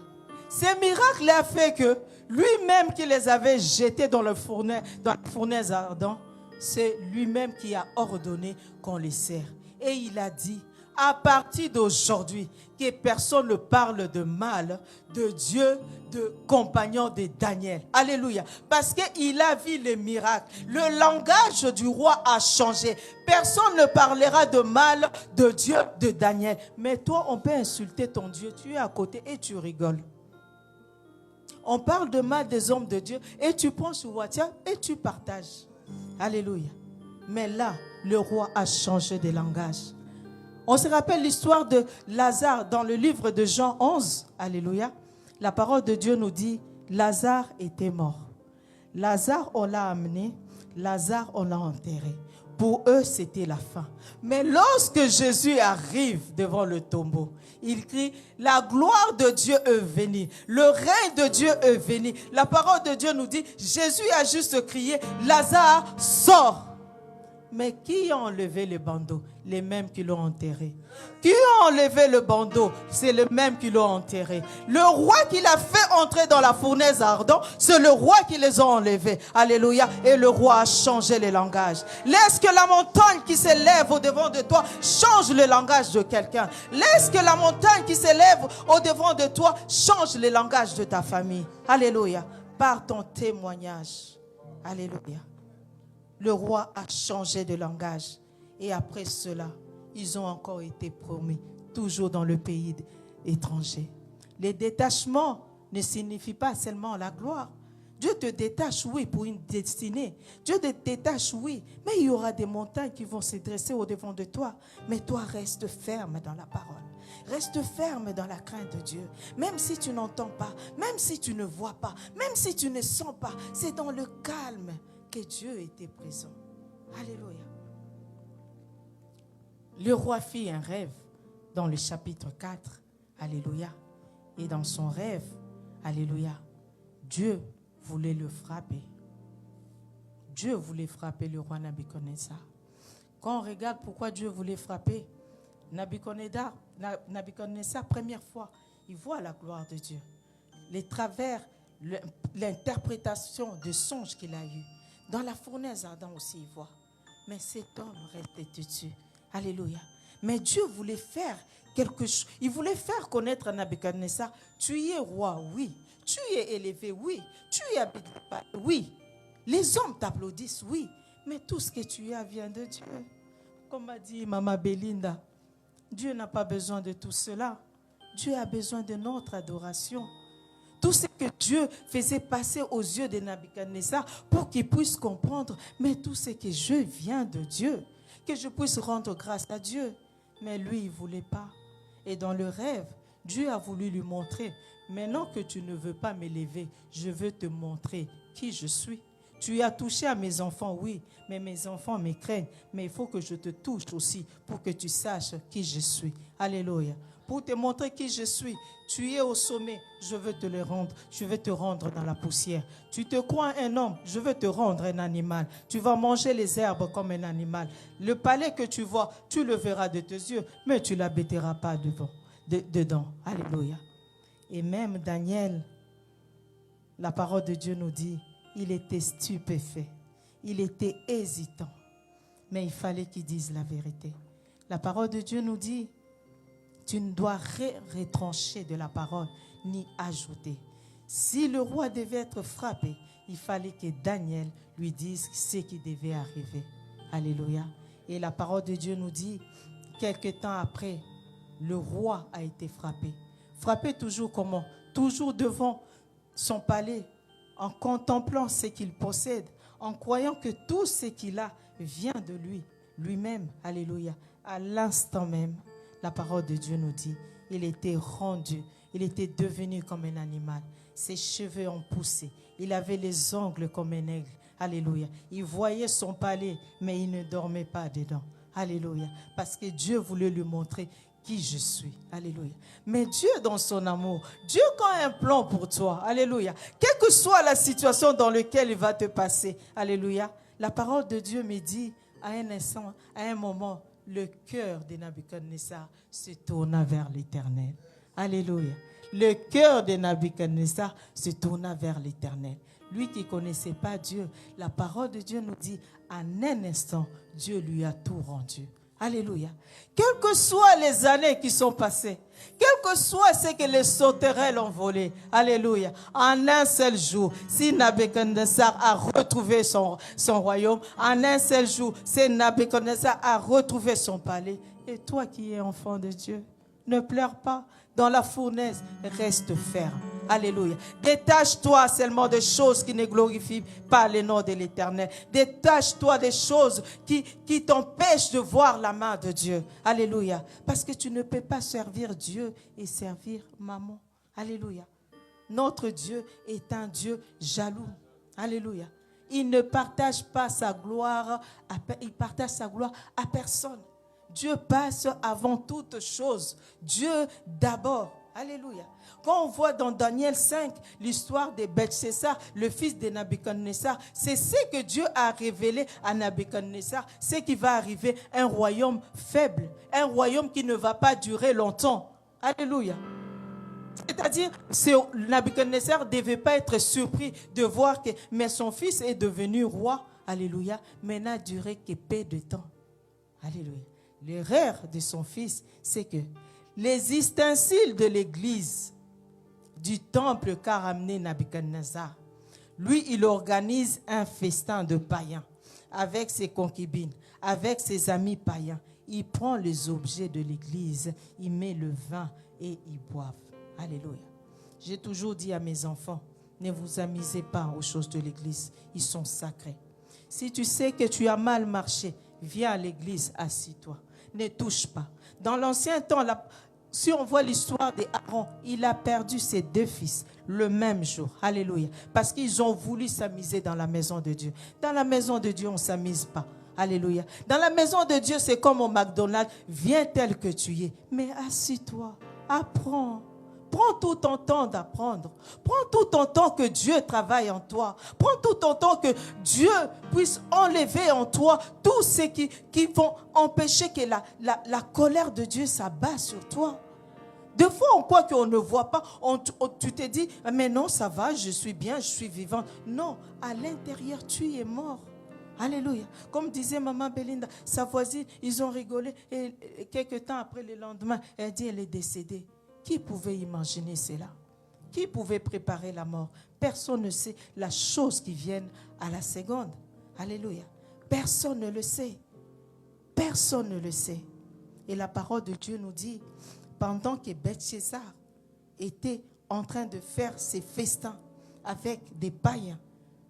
[SPEAKER 2] Ces miracles a fait que lui-même qui les avait jetés dans la fournaise ardente, c'est lui-même qui a ordonné qu'on les serre. Et il a dit, à partir d'aujourd'hui, que personne ne parle de mal de Dieu, de compagnon de Daniel. Alléluia. Parce qu'il a vu les miracles. Le langage du roi a changé. Personne ne parlera de mal de Dieu, de Daniel. Mais toi, on peut insulter ton Dieu. Tu es à côté et tu rigoles. On parle de mal des hommes de Dieu et tu prends sur WhatsApp et tu partages. Alléluia. Mais là, le roi a changé de langage. On se rappelle l'histoire de Lazare dans le livre de Jean 11. Alléluia. La parole de Dieu nous dit, Lazare était mort. Lazare, on l'a amené. Lazare, on l'a enterré. Pour eux, c'était la fin. Mais lorsque Jésus arrive devant le tombeau, il crie, la gloire de Dieu est venue. Le règne de Dieu est venu. La parole de Dieu nous dit, Jésus a juste crié, Lazare, sors. Mais qui a enlevé le bandeau? Les mêmes qui l'ont enterré. Qui a enlevé le bandeau? C'est les mêmes qui l'ont enterré. Le roi qui l'a fait entrer dans la fournaise ardente, c'est le roi qui les a enlevés. Alléluia. Et le roi a changé le langage. Laisse que la montagne qui s'élève au-devant de toi change le langage de quelqu'un. Laisse que la montagne qui s'élève au-devant de toi change le langage de ta famille. Alléluia. Par ton témoignage. Alléluia. Le roi a changé de langage. Et après cela, ils ont encore été promis, toujours dans le pays étranger. Les détachements ne signifient pas seulement la gloire. Dieu te détache, oui, pour une destinée. Dieu te détache, oui, mais il y aura des montagnes qui vont se dresser au-devant de toi. Mais toi, reste ferme dans la parole. Reste ferme dans la crainte de Dieu. Même si tu n'entends pas, même si tu ne vois pas, même si tu ne sens pas, c'est dans le calme que Dieu était présent. Alléluia. Le roi fit un rêve dans le chapitre 4. Alléluia. Et dans son rêve, alléluia, Dieu voulait le frapper. Dieu voulait frapper le roi Nabuchodonosor. Quand on regarde pourquoi Dieu voulait frapper Nabuchodonosor, première fois, il voit la gloire de Dieu. Les travers, l'interprétation de songes qu'il a eu. Dans la fournaise ardente aussi, il voit. Mais cet homme restait têtu. Alléluia. Mais Dieu voulait faire quelque chose. Il voulait faire connaître à Nabuchodonosor, tu es roi, oui. Tu es élevé, oui. Tu es habité, oui. Les hommes t'applaudissent, oui. Mais tout ce que tu as vient de Dieu. Comme a dit Maman Belinda, Dieu n'a pas besoin de tout cela. Dieu a besoin de notre adoration. Tout ce que Dieu faisait passer aux yeux de Nabuchodonosor pour qu'il puisse comprendre, mais tout ce que je viens de Dieu, que je puisse rendre grâce à Dieu. Mais lui, il ne voulait pas. Et dans le rêve, Dieu a voulu lui montrer, maintenant que tu ne veux pas m'élever, je veux te montrer qui je suis. Tu as touché à mes enfants, oui, mais mes enfants me craignent. Mais il faut que je te touche aussi pour que tu saches qui je suis. Alléluia. Pour te montrer qui je suis, tu es au sommet, je veux te le rendre. Je veux te rendre dans la poussière. Tu te crois un homme, je veux te rendre un animal. Tu vas manger les herbes comme un animal. Le palais que tu vois, tu le verras de tes yeux, mais tu ne l'habiteras pas dedans. Alléluia. Et même Daniel, la parole de Dieu nous dit, il était stupéfait. Il était hésitant. Mais il fallait qu'il dise la vérité. La parole de Dieu nous dit, tu ne dois retrancher de la parole, ni ajouter. Si le roi devait être frappé, il fallait que Daniel lui dise ce qui devait arriver. Alléluia. Et la parole de Dieu nous dit, quelque temps après, le roi a été frappé. Frappé toujours comment? Toujours devant son palais, en contemplant ce qu'il possède, en croyant que tout ce qu'il a vient de lui, lui-même. Alléluia. À l'instant même, la parole de Dieu nous dit, il était rendu, il était devenu comme un animal. Ses cheveux ont poussé, il avait les ongles comme un aigle. Alléluia. Il voyait son palais, mais il ne dormait pas dedans. Alléluia. Parce que Dieu voulait lui montrer qui je suis. Alléluia. Mais Dieu dans son amour, Dieu quand a un plan pour toi. Alléluia. Quelle que soit la situation dans laquelle il va te passer. Alléluia. La parole de Dieu me dit, à un instant, à un moment, le cœur de Nabuchodonosor se tourna vers l'Éternel. Alléluia. Le cœur de Nabuchodonosor se tourna vers l'Éternel. Lui qui ne connaissait pas Dieu, la parole de Dieu nous dit, en un instant, Dieu lui a tout rendu. Alléluia. Quelles que soient les années qui sont passées, quel que soit ce que les sauterelles ont volé, alléluia, en un seul jour, si Nabuchodonosor a retrouvé son royaume, en un seul jour, si Nabuchodonosor a retrouvé son palais, et toi qui es enfant de Dieu, ne pleure pas. Dans la fournaise, reste ferme. Alléluia. Détache-toi seulement des choses qui ne glorifient pas le nom de l'Éternel. Détache-toi des choses qui t'empêchent de voir la main de Dieu. Alléluia. Parce que tu ne peux pas servir Dieu et servir maman. Alléluia. Notre Dieu est un Dieu jaloux. Alléluia. Il ne partage pas sa gloire, il partage sa gloire à personne. Dieu passe avant toute chose. Dieu d'abord. Alléluia. Quand on voit dans Daniel 5 l'histoire de Belteshazzar, le fils de Nabuchodonosor, c'est ce que Dieu a révélé à Nabuchodonosor, c'est qu'il va arriver un royaume faible, un royaume qui ne va pas durer longtemps. Alléluia. C'est-à-dire, Nabuchodonosor ne devait pas être surpris de voir que mais son fils est devenu roi. Alléluia. Mais n'a duré que peu de temps. Alléluia. L'erreur de son fils, c'est que les ustensiles de l'église du temple qu'a ramené Nabuchodonosor, lui, il organise un festin de païens avec ses concubines, avec ses amis païens. Il prend les objets de l'église, il met le vin et ils boivent. Alléluia. J'ai toujours dit à mes enfants, ne vous amusez pas aux choses de l'église, ils sont sacrés. Si tu sais que tu as mal marché, viens à l'église, assis-toi. Ne touche pas. Dans l'ancien temps, si on voit l'histoire d'Aaron, il a perdu ses 2 fils le même jour. Alléluia. Parce qu'ils ont voulu s'amuser dans la maison de Dieu. Dans la maison de Dieu, on ne s'amuse pas. Alléluia. Dans la maison de Dieu, c'est comme au McDonald's. Viens tel que tu es. Mais assis-toi. Apprends. Prends tout ton temps d'apprendre. Prends tout ton temps que Dieu travaille en toi. Prends tout ton temps que Dieu puisse enlever en toi tout ce qui vont empêcher que la colère de Dieu s'abat sur toi. Des fois, on croit qu'on ne voit pas. Tu te dis, mais non, ça va, je suis bien, je suis vivante. Non, à l'intérieur, tu es mort. Alléluia. Comme disait maman Belinda, sa voisine, ils ont rigolé. Et quelques temps après, le lendemain, elle dit, elle est décédée. Qui pouvait imaginer cela? Qui pouvait préparer la mort? Personne ne sait la chose qui vient à la seconde. Alléluia. Personne ne le sait. Personne ne le sait. Et la parole de Dieu nous dit, pendant que Belteshazzar était en train de faire ses festins avec des païens,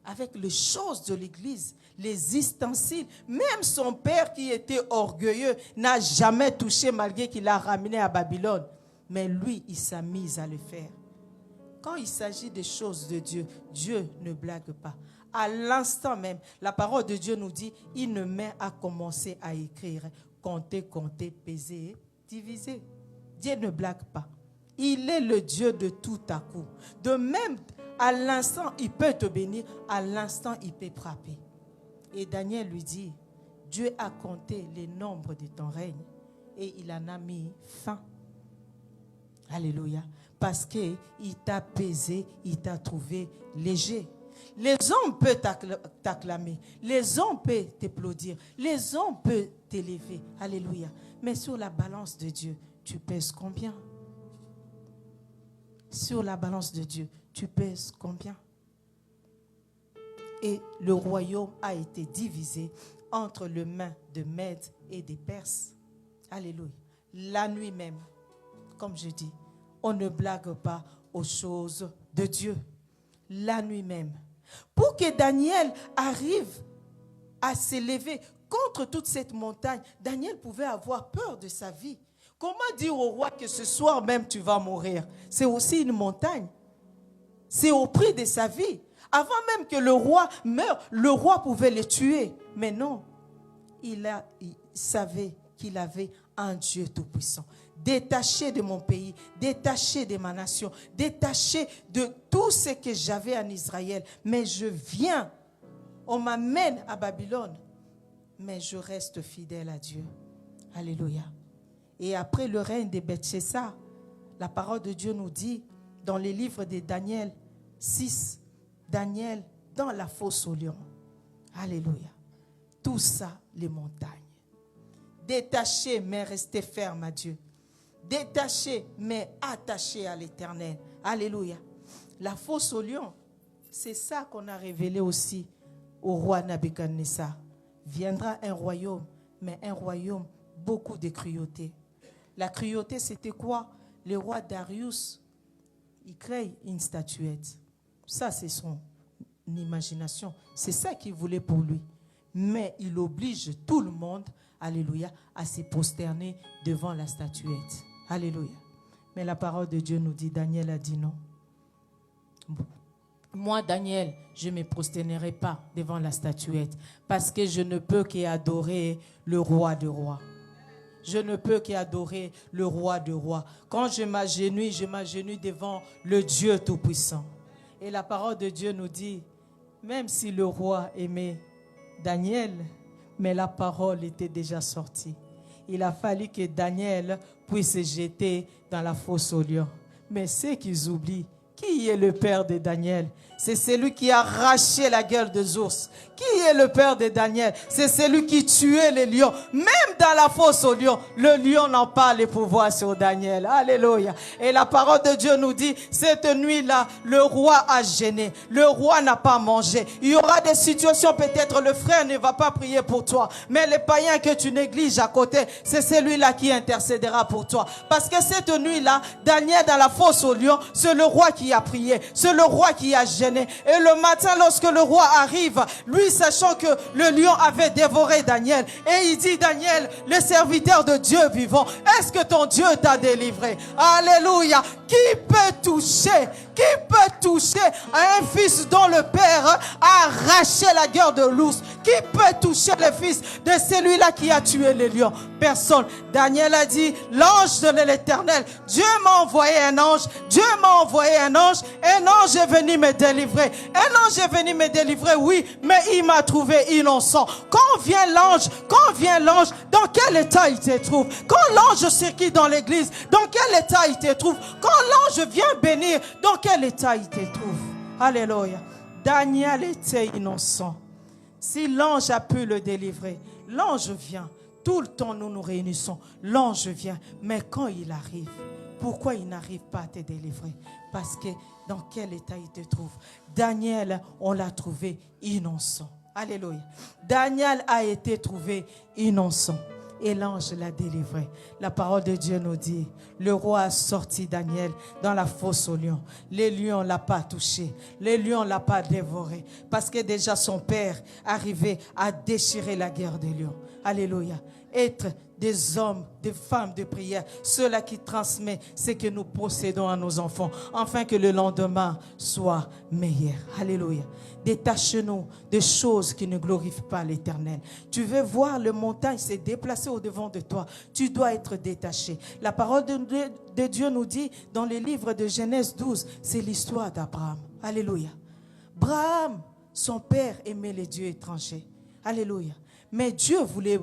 [SPEAKER 2] avec les choses de l'église, les ustensiles, même son père qui était orgueilleux n'a jamais touché malgré qu'il l'a ramené à Babylone. Mais lui, il s'est mis à le faire. Quand il s'agit des choses de Dieu, Dieu ne blague pas. À l'instant même, la parole de Dieu nous dit, il ne met à commencer à écrire, compter, peser, diviser. Dieu ne blague pas. Il est le Dieu de tout à coup. De même, à l'instant, il peut te bénir, à l'instant, il peut frapper. Et Daniel lui dit, Dieu a compté les nombres de ton règne et il en a mis fin. Alléluia. Parce qu'il t'a pesé, il t'a trouvé léger. Les hommes peuvent t'acclamer, les hommes peuvent t'applaudir, les hommes peuvent t'élever. Alléluia. Mais sur la balance de Dieu, tu pèses combien? Sur la balance de Dieu, tu pèses combien? Et le royaume a été divisé entre les mains de Mèdes et des Perses. Alléluia. La nuit même. Comme je dis, on ne blague pas aux choses de Dieu. La nuit même. Pour que Daniel arrive à s'élever contre toute cette montagne, Daniel pouvait avoir peur de sa vie. Comment dire au roi que ce soir même tu vas mourir? C'est aussi une montagne. C'est au prix de sa vie. Avant même que le roi meure, le roi pouvait le tuer. Mais non, il savait qu'il avait un Dieu tout-puissant. Détaché de mon pays, détaché de ma nation, détaché de tout ce que j'avais en Israël. Mais je viens on m'amène à Babylone, mais je reste fidèle à Dieu. Alléluia. Et après le règne de Belshazzar, la parole de Dieu nous dit, dans les livres de Daniel 6, Daniel dans la fosse au lion. Alléluia. Tout ça, les montagnes. Détaché, mais resté ferme à Dieu. Détaché, mais attaché à l'Éternel. Alléluia. La fosse au lion, c'est ça qu'on a révélé aussi au roi Nabuchodonosor. Viendra un royaume, mais un royaume beaucoup de cruauté. La cruauté, c'était quoi? Le roi Darius, il crée une statuette. Ça, c'est son imagination. C'est ça qu'il voulait pour lui. Mais il oblige tout le monde, alléluia, à se prosterner devant la statuette. Alléluia. Mais la parole de Dieu nous dit, Daniel a dit non. Moi, Daniel, je ne me prosternerai pas devant la statuette parce que je ne peux qu'adorer le roi des rois. Je ne peux qu'adorer le roi des rois. Quand je m'agenouille devant le Dieu Tout-Puissant. Et la parole de Dieu nous dit, même si le roi aimait Daniel, mais la parole était déjà sortie. Il a fallu que Daniel puisse se jeter dans la fosse aux lions. Mais c'est qu'ils oublient. Qui est le père de Daniel? C'est celui qui a arraché la gueule des ours. Qui est le père de Daniel? C'est celui qui tuait les lions. Même dans la fosse aux lions, le lion n'a pas le pouvoir sur Daniel. Alléluia. Et la parole de Dieu nous dit, cette nuit-là, le roi a gêné. Le roi n'a pas mangé. Il y aura des situations, peut-être le frère ne va pas prier pour toi. Mais le païen que tu négliges à côté, c'est celui-là qui intercédera pour toi. Parce que cette nuit-là, Daniel dans la fosse aux lions, c'est le roi qui a prié. C'est le roi qui a gêné. Et le matin, lorsque le roi arrive, lui sachant que le lion avait dévoré Daniel, et il dit, Daniel, le serviteur de Dieu vivant, est-ce que ton Dieu t'a délivré? Alléluia. Qui peut toucher à un fils dont le père a arraché la gueule de l'ours? Qui peut toucher le fils de celui-là qui a tué les lions? Personne. Daniel a dit, l'ange de l'Éternel, Dieu m'a envoyé un ange, un ange est venu me délivrer. Un ange est venu me délivrer, oui, mais il m'a trouvé innocent. Quand vient l'ange, dans quel état il te trouve? Quand l'ange circule dans l'église, dans quel état il te trouve? Quand l'ange vient bénir, dans quel état il te trouve? Alléluia. Daniel était innocent. Si l'ange a pu le délivrer, l'ange vient. Tout le temps, nous nous réunissons. L'ange vient. Mais quand il arrive, pourquoi il n'arrive pas à te délivrer? Parce que dans quel état il te trouve? Daniel, on l'a trouvé innocent. Alléluia. Daniel a été trouvé innocent. Et l'ange l'a délivré. La parole de Dieu nous dit, le roi a sorti Daniel dans la fosse aux lions. Les lions ne l'ont pas touché. Les lions ne l'ont pas dévoré. Parce que déjà son père arrivait à déchirer la guerre des lions. Alléluia. Être des hommes, des femmes de prière, ceux-là qui transmettent ce que nous possédons à nos enfants, afin que le lendemain soit meilleur. Alléluia. Détache-nous des choses qui ne glorifient pas l'Éternel. Tu veux voir le montagne se déplacer au-devant de toi. Tu dois être détaché. La parole de Dieu nous dit dans le livre de Genèse 12, c'est l'histoire d'Abraham. Alléluia. Abraham, son père aimait les dieux étrangers. Alléluia. Mais Dieu voulait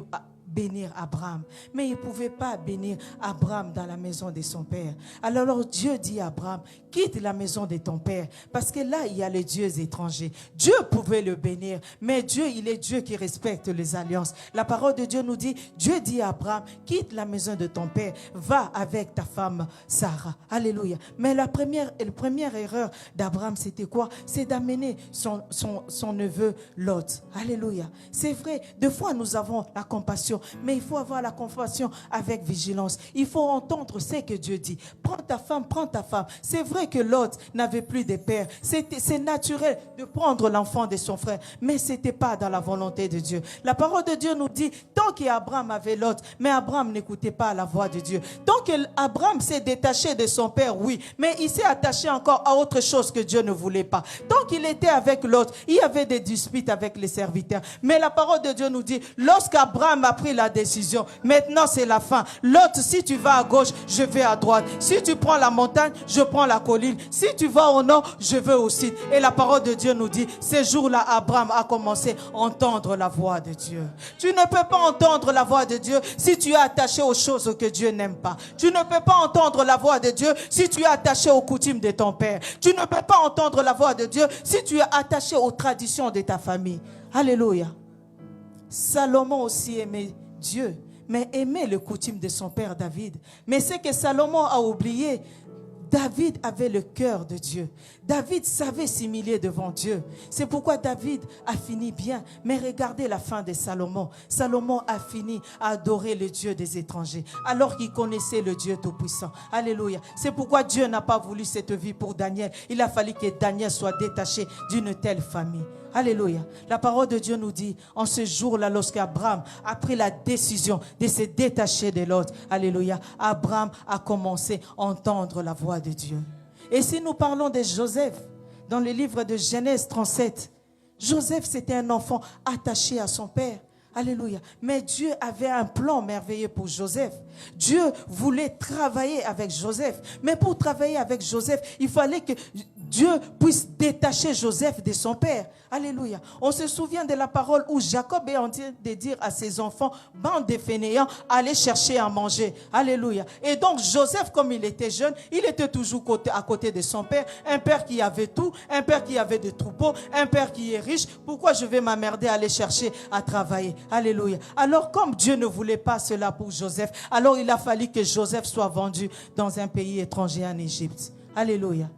[SPEAKER 2] bénir Abraham. Mais il ne pouvait pas bénir Abraham dans la maison de son père. Alors Dieu dit à Abraham, quitte la maison de ton père, parce que là, il y a les dieux étrangers. Dieu pouvait le bénir, mais Dieu, il est Dieu qui respecte les alliances. La parole de Dieu nous dit, Dieu dit à Abraham, quitte la maison de ton père, va avec ta femme Sarah. Alléluia. Mais la première erreur d'Abraham, c'était quoi? C'est d'amener son neveu Lot. Alléluia. C'est vrai, des fois nous avons la compassion, mais il faut avoir la compassion avec vigilance. Il faut entendre ce que Dieu dit. Prends ta femme, prends ta femme. C'est vrai que Lot n'avait plus de père. C'est naturel de prendre l'enfant de son frère, mais ce n'était pas dans la volonté de Dieu. La parole de Dieu nous dit, tant qu'Abraham avait Lot, mais Abraham n'écoutait pas la voix de Dieu. Tant qu'Abraham s'est détaché de son père, oui, mais il s'est attaché encore à autre chose que Dieu ne voulait pas. Tant qu'il était avec Lot, il y avait des disputes avec les serviteurs. Mais la parole de Dieu nous dit, lorsqu'Abraham a pris la décision. Maintenant, c'est la fin. L'autre, si tu vas à gauche, je vais à droite. Si tu prends la montagne, je prends la colline. Si tu vas au nord, je vais au sud. Et la parole de Dieu nous dit, ces jours-là, Abraham a commencé à entendre la voix de Dieu. Tu ne peux pas entendre la voix de Dieu si tu es attaché aux choses que Dieu n'aime pas. Tu ne peux pas entendre la voix de Dieu si tu es attaché aux coutumes de ton père. Tu ne peux pas entendre la voix de Dieu si tu es attaché aux traditions de ta famille. Alléluia. Salomon aussi aimait Dieu, mais aimait les coutumes de son père David. Mais ce que Salomon a oublié, David avait le cœur de Dieu. David savait s'humilier devant Dieu. C'est pourquoi David a fini bien. Mais regardez la fin de Salomon. Salomon a fini à adorer le Dieu des étrangers, alors qu'il connaissait le Dieu Tout-Puissant. Alléluia. C'est pourquoi Dieu n'a pas voulu cette vie pour Daniel. Il a fallu que Daniel soit détaché d'une telle famille. Alléluia. La parole de Dieu nous dit, en ce jour-là, lorsqu'Abraham a pris la décision de se détacher de l'autre, alléluia, Abraham a commencé à entendre la voix de Dieu. Et si nous parlons de Joseph, dans le livre de Genèse 37, Joseph, c'était un enfant attaché à son père. Alléluia. Mais Dieu avait un plan merveilleux pour Joseph. Dieu voulait travailler avec Joseph. Mais pour travailler avec Joseph, il fallait que Dieu puisse détacher Joseph de son père. Alléluia. On se souvient de la parole où Jacob est en train de dire à ses enfants, bande de fainéants, allez chercher à manger. Alléluia. Et donc Joseph, comme il était jeune, il était toujours à côté de son père. Un père qui avait tout, un père qui avait des troupeaux, un père qui est riche. Pourquoi je vais m'emmerder à aller chercher à travailler? Alléluia. Alors comme Dieu ne voulait pas cela pour Joseph, alors il a fallu que Joseph soit vendu dans un pays étranger en Égypte. Alléluia.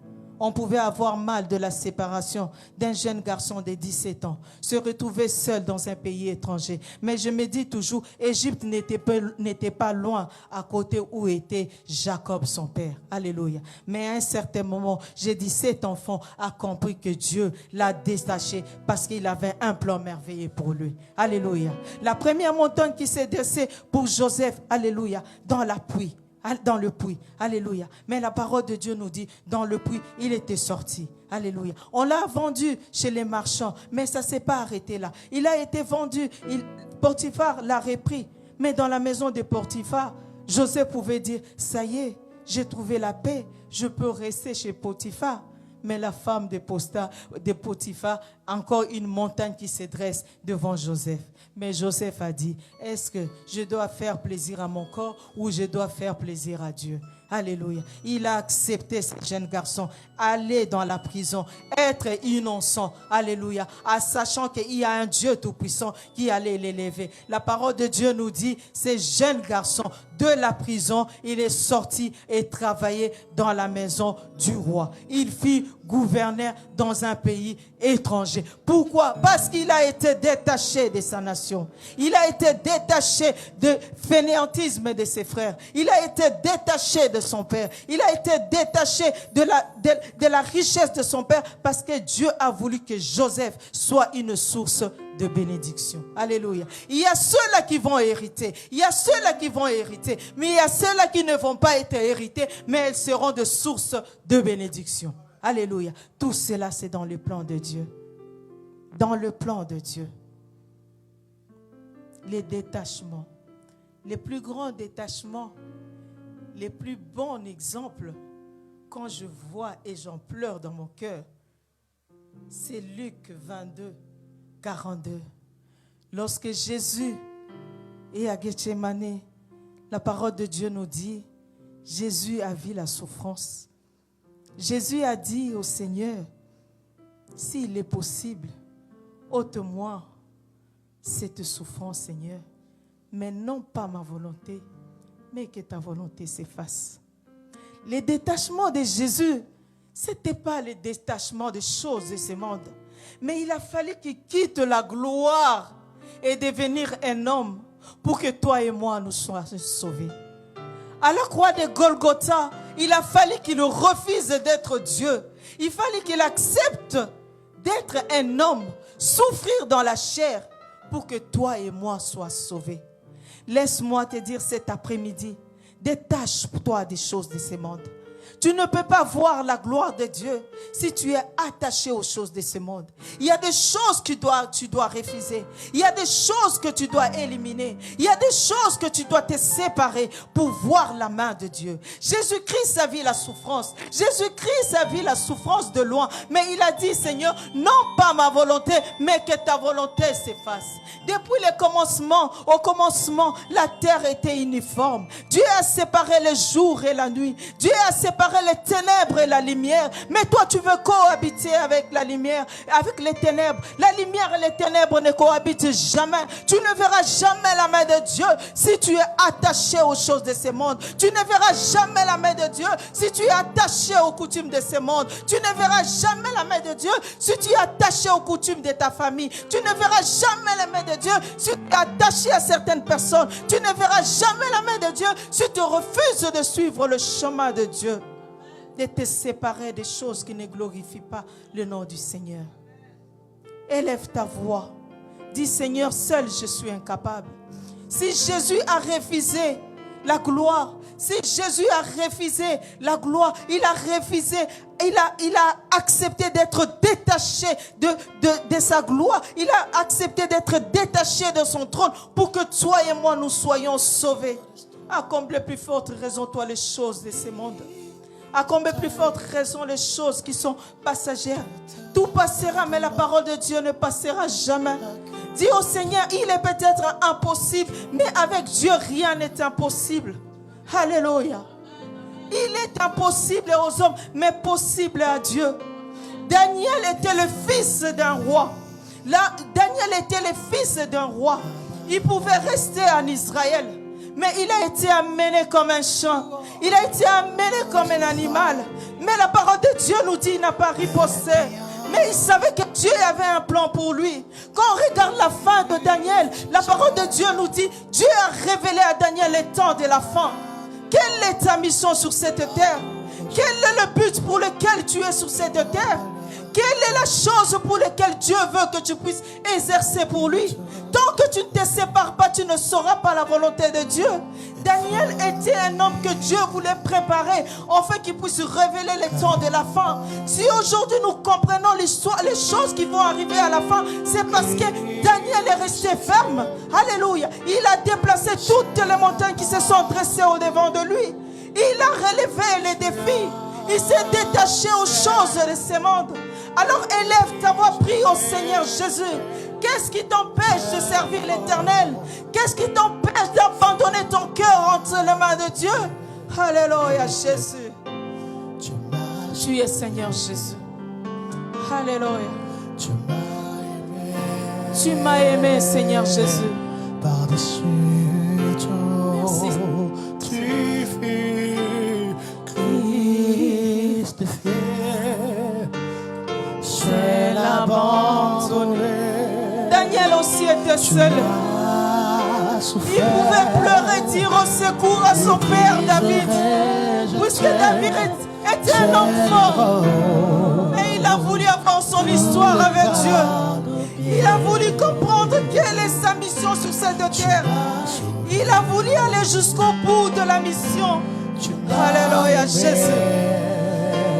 [SPEAKER 2] On pouvait avoir mal de la séparation d'un jeune garçon de 17 ans, se retrouver seul dans un pays étranger. Mais je me dis toujours, Égypte n'était pas loin à côté où était Jacob, son père. Alléluia. Mais à un certain moment, j'ai dit, cet enfant a compris que Dieu l'a détaché parce qu'il avait un plan merveilleux pour lui. Alléluia. La première montagne qui s'est dressée pour Joseph, alléluia, dans la pluie. Dans le puits, alléluia. Mais la parole de Dieu nous dit, dans le puits, il était sorti, alléluia. On l'a vendu chez les marchands, mais ça ne s'est pas arrêté là. Il a été vendu, Potiphar l'a repris. Mais dans la maison de Potiphar, Joseph pouvait dire, ça y est, j'ai trouvé la paix, je peux rester chez Potiphar. Mais la femme de Potiphar, encore une montagne qui se dresse devant Joseph. Mais Joseph a dit, est-ce que je dois faire plaisir à mon corps ou je dois faire plaisir à Dieu? Alléluia. Il a accepté ce jeune garçon, aller dans la prison, être innocent. Alléluia. En sachant qu'il y a un Dieu tout-puissant qui allait l'élever. La parole de Dieu nous dit, ce jeune garçon de la prison, il est sorti et travaillé dans la maison du roi. Il fit gouverneur dans un pays étranger. Pourquoi? Parce qu'il a été détaché de sa nation. Il a été détaché de fainéantisme de ses frères. Il a été détaché de son père. Il a été détaché de la richesse de son père parce que Dieu a voulu que Joseph soit une source de bénédiction. Alléluia. Il y a ceux-là qui vont hériter. Il y a ceux-là qui vont hériter. Mais il y a ceux-là qui ne vont pas être hérités, mais elles seront de sources de bénédiction. Alléluia. Tout cela, c'est dans le plan de Dieu. Dans le plan de Dieu. Les détachements. Les plus grands détachements. Les plus bons exemples, quand je vois et j'en pleure dans mon cœur, c'est Luc 22, 42. Lorsque Jésus est à Gethsémani, la parole de Dieu nous dit, Jésus a vu la souffrance. Jésus a dit au Seigneur, s'il est possible, ôte-moi cette souffrance, Seigneur, mais non pas ma volonté, mais que ta volonté s'efface. Le détachement de Jésus, ce n'était pas le détachement des choses de ce monde, mais il a fallu qu'il quitte la gloire et devenir un homme pour que toi et moi nous soyons sauvés. À la croix de Golgotha, il a fallu qu'il refuse d'être Dieu. Il fallait qu'il accepte d'être un homme, souffrir dans la chair pour que toi et moi soyons sauvés. Laisse-moi te dire cet après-midi, détache-toi des choses de ce monde. Tu ne peux pas voir la gloire de Dieu si tu es attaché aux choses de ce monde. Il y a des choses que tu dois refuser. Il y a des choses que tu dois éliminer. Il y a des choses que tu dois te séparer pour voir la main de Dieu. Jésus-Christ a vu la souffrance. Jésus-Christ a vu la souffrance de loin. Mais il a dit, Seigneur, non pas ma volonté, mais que ta volonté s'efface. Depuis le commencement, au commencement, la terre était uniforme. Dieu a séparé le jour et la nuit. Dieu a séparé les ténèbres et la lumière. Mais toi, tu veux cohabiter avec la lumière, avec les ténèbres. La lumière et les ténèbres ne cohabitent jamais. Tu ne verras jamais la main de Dieu si tu es attaché aux choses de ce monde. Tu ne verras jamais la main de Dieu si tu es attaché aux coutumes de ce monde. Tu ne verras jamais la main de Dieu si tu es attaché aux coutumes de ta famille. Tu ne verras jamais la main de Dieu si tu es attaché à certaines personnes. Tu ne verras jamais la main de Dieu si tu refuses de suivre le chemin de Dieu, de te séparer des choses qui ne glorifient pas le nom du Seigneur. Élève ta voix. Dis, Seigneur, seul je suis incapable. Si Jésus a refusé la gloire, si Jésus a refusé la gloire, il a refusé, il a accepté d'être détaché de sa gloire. Il a accepté d'être détaché de son trône pour que toi et moi nous soyons sauvés. À combien plus forte raison, toi, les choses de ce monde. À combien plus forte raison, les choses qui sont passagères. Tout passera, mais la parole de Dieu ne passera jamais. Dis au Seigneur, il est peut-être impossible, mais avec Dieu, rien n'est impossible. Alléluia. Il est impossible aux hommes, mais possible à Dieu. Daniel était le fils d'un roi. Daniel était le fils d'un roi. Il pouvait rester en Israël, mais il a été amené comme un chien. Il a été amené comme un animal. Mais la parole de Dieu nous dit, il n'a pas riposté. Mais il savait que Dieu avait un plan pour lui. Quand on regarde la fin de Daniel, la parole de Dieu nous dit, Dieu a révélé à Daniel les temps de la fin. Quelle est ta mission sur cette terre? Quel est le but pour lequel tu es sur cette terre? Quelle est la chose pour laquelle Dieu veut que tu puisses exercer pour lui? Tant que tu ne te sépares pas, tu ne sauras pas la volonté de Dieu. Daniel était un homme que Dieu voulait préparer afin qu'il puisse révéler les temps de la fin. Si aujourd'hui nous comprenons l'histoire, les choses qui vont arriver à la fin, c'est parce que Daniel est resté ferme. Alléluia. Il a déplacé toutes les montagnes qui se sont dressées au devant de lui. Il a relevé les défis. Il s'est détaché aux choses de ce monde. Alors élève ta voix, prie au Seigneur Jésus. Qu'est-ce qui t'empêche de servir l'Éternel? Qu'est-ce qui t'empêche d'abandonner ton cœur entre les mains de Dieu? Alléluia, Jésus. Tu es Seigneur Jésus. Alléluia. Tu m'as aimé, Seigneur Jésus.
[SPEAKER 3] Par-dessus
[SPEAKER 2] Merci.
[SPEAKER 3] tu fus Christ fait, c'est l'abandonné.
[SPEAKER 2] Daniel aussi était seul. Il pouvait pleurer, dire au secours à son père David. Puisque David était un homme fort. Et il a voulu avoir son histoire avec Dieu. Il a voulu comprendre quelle est sa mission sur cette terre. Il a voulu aller jusqu'au bout de la mission. Alléluia, Jésus.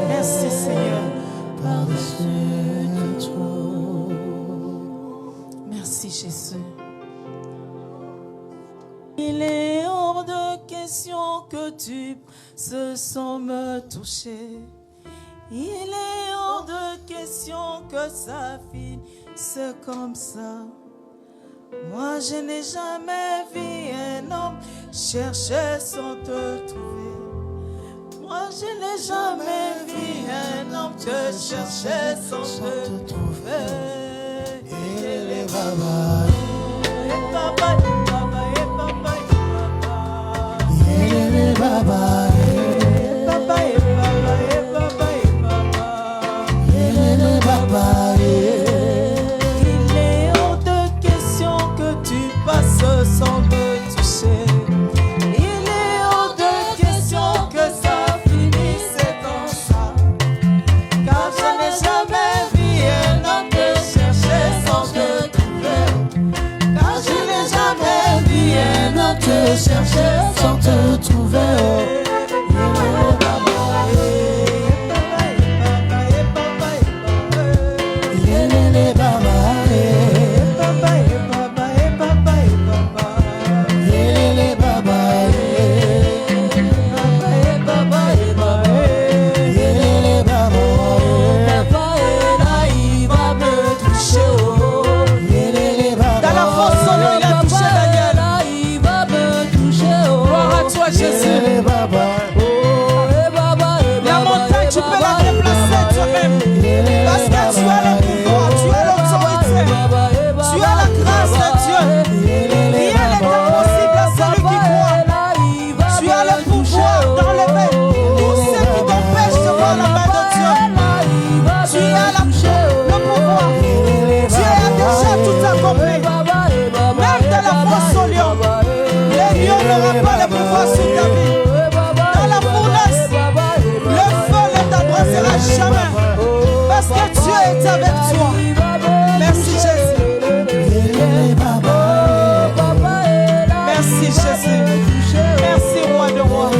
[SPEAKER 2] Merci, Seigneur. Merci, Jésus. Il est hors de question que tu se sens me toucher. Il est hors de question que ça finisse comme ça. Moi je n'ai jamais vu un homme chercher sans te trouver. Moi je n'ai jamais vu un homme te chercher sans te trouver.
[SPEAKER 3] Il est baba,
[SPEAKER 2] Papa, papa, papa, papa.
[SPEAKER 3] il est baba,
[SPEAKER 2] Papa, papa, papa, papa.
[SPEAKER 3] il est baba.
[SPEAKER 2] Il est hors de question que tu passes sans te toucher. Il est hors de question que ça finisse comme ça. Car je n'ai jamais vu un homme te chercher sans te trouver. Car je n'ai jamais
[SPEAKER 1] La montagne, tu peux la déplacer toi-même. Parce que tu as le pouvoir, tu as l'autorité, tu as la grâce de Dieu. Rien n'est impossible à celui qui croit. Tu as le pouvoir d'enlever tout ce qui t'empêche de voir la main de Dieu. Tu as le pouvoir. Dieu a déjà tout accompli. Même dans la fosse au lion, les lions n'auront pas le pouvoir sur ta vie. Dans la fournaise, le feu ne t'embrassera jamais. Parce que Dieu est avec toi. Merci Jésus. Merci Jésus. Merci roi de rois.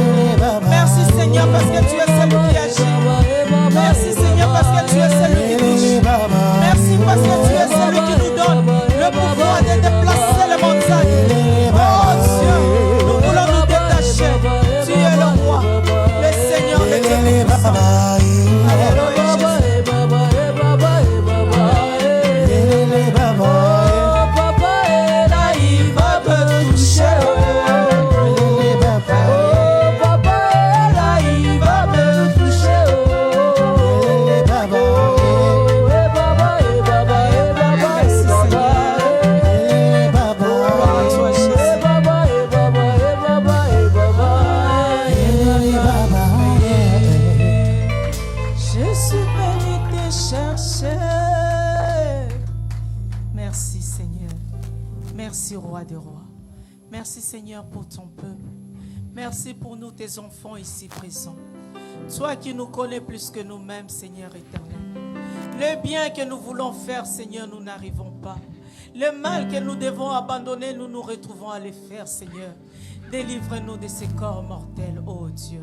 [SPEAKER 1] Merci Seigneur parce que tu es celui qui agit. Merci Seigneur parce que tu es celui qui touche. Merci parce que tu es celui qui nous donne le pouvoir de déplacer les montagnes. Oh Dieu, nous voulons nous détacher. Tu es le roi, le Seigneur de Dieu. Alléluia Jésus.
[SPEAKER 2] Merci, roi des rois. Merci, Seigneur, pour ton peuple. Merci pour nous, tes enfants ici présents. Toi qui nous connais plus que nous-mêmes, Seigneur éternel. Le bien que nous voulons faire, Seigneur, nous n'arrivons pas. Le mal que nous devons abandonner, nous nous retrouvons à le faire, Seigneur. Délivre-nous de ces corps mortels, ô Dieu.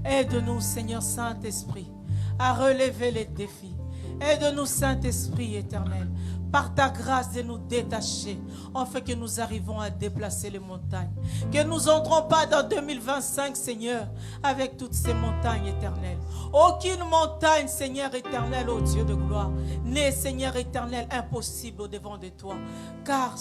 [SPEAKER 2] Aide-nous, Seigneur Saint-Esprit, à relever les défis. Aide-nous, Saint-Esprit éternel, par ta grâce de nous détacher, afin que nous arrivons à déplacer les montagnes. Que nous n'entrons pas dans 2025, Seigneur, avec toutes ces montagnes éternelles. Aucune montagne, Seigneur éternel, ô Dieu de gloire, n'est, Seigneur éternel, impossible au-devant de toi. Car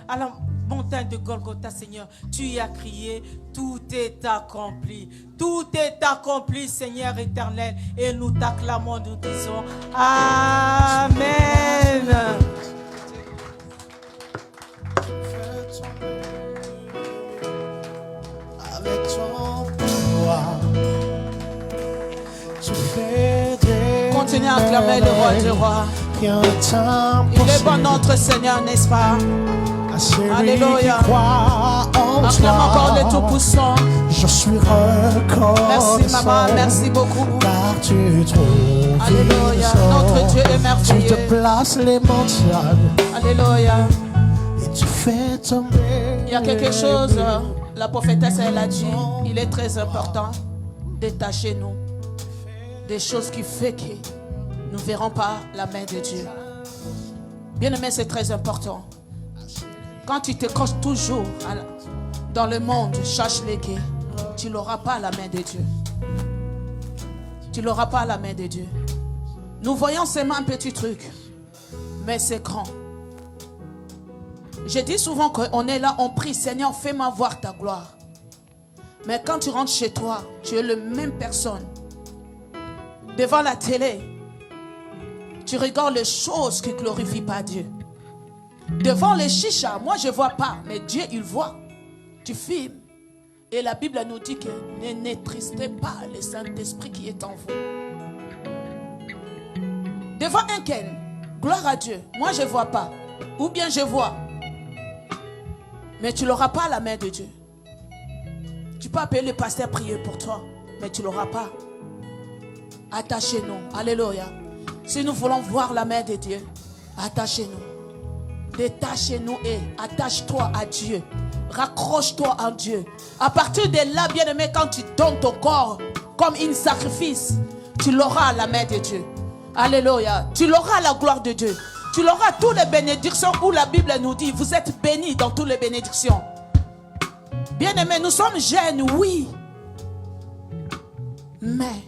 [SPEAKER 2] à la montagne de Golgotha, Seigneur, tu y as crié, tout est accompli. Tout est accompli, Seigneur éternel. Et nous t'acclamons, nous disons Amen.
[SPEAKER 3] Avec ton pouvoir, tu fais des
[SPEAKER 1] Continuez à acclamer le roi du roi.
[SPEAKER 3] Rien n'est impossible.
[SPEAKER 1] Il est bon notre Seigneur, n'est-ce pas?
[SPEAKER 3] À celui
[SPEAKER 1] Alléluia.
[SPEAKER 3] qui croit en
[SPEAKER 1] Acclame encore le
[SPEAKER 3] toi,
[SPEAKER 1] Tout-Puissant.
[SPEAKER 3] je suis reconnaissant.
[SPEAKER 1] Merci maman, merci beaucoup.
[SPEAKER 3] Car tu trouves
[SPEAKER 1] Alléluia. Notre Dieu est
[SPEAKER 3] tu
[SPEAKER 1] merveilleux.
[SPEAKER 3] te places les montagnes
[SPEAKER 1] Alléluia.
[SPEAKER 3] et tu fais tomber.
[SPEAKER 1] Il y a quelque chose, la prophétesse elle a dit, il est très important. Détachez-nous des choses qui font que nous ne verrons pas la main de Dieu. Bien aimé, c'est très important. Quand tu te coches toujours dans le monde, cherche les quais, tu n'auras pas la main de Dieu. Tu n'auras pas la main de Dieu. Nous voyons seulement un petit truc, mais c'est grand. Je dis souvent qu'on est là, on prie, Seigneur, fais-moi voir ta gloire. Mais quand tu rentres chez toi, tu es la même personne. Devant la télé, tu regardes les choses qui ne glorifient pas Dieu. Devant les chichas, moi je ne vois pas, mais Dieu il voit. Tu filmes. Et la Bible nous dit que ne n'attristez pas le Saint-Esprit qui est en vous. Devant un Ken, gloire à Dieu, moi je ne vois pas. Ou bien je vois. Mais tu n'auras pas la main de Dieu. Tu peux appeler le pasteur prier pour toi, mais tu ne l'auras pas. Attachez-nous. Alléluia. Si nous voulons voir la main de Dieu, attachez-nous. Détachez-nous et attache-toi à Dieu. Raccroche-toi à Dieu. À partir de là, bien-aimé, quand tu donnes ton corps comme un sacrifice, tu l'auras la main de Dieu. Alléluia. Tu l'auras la gloire de Dieu. Tu l'auras toutes les bénédictions où la Bible nous dit, vous êtes bénis dans toutes les bénédictions. Bien-aimé, nous sommes jeunes, oui. Mais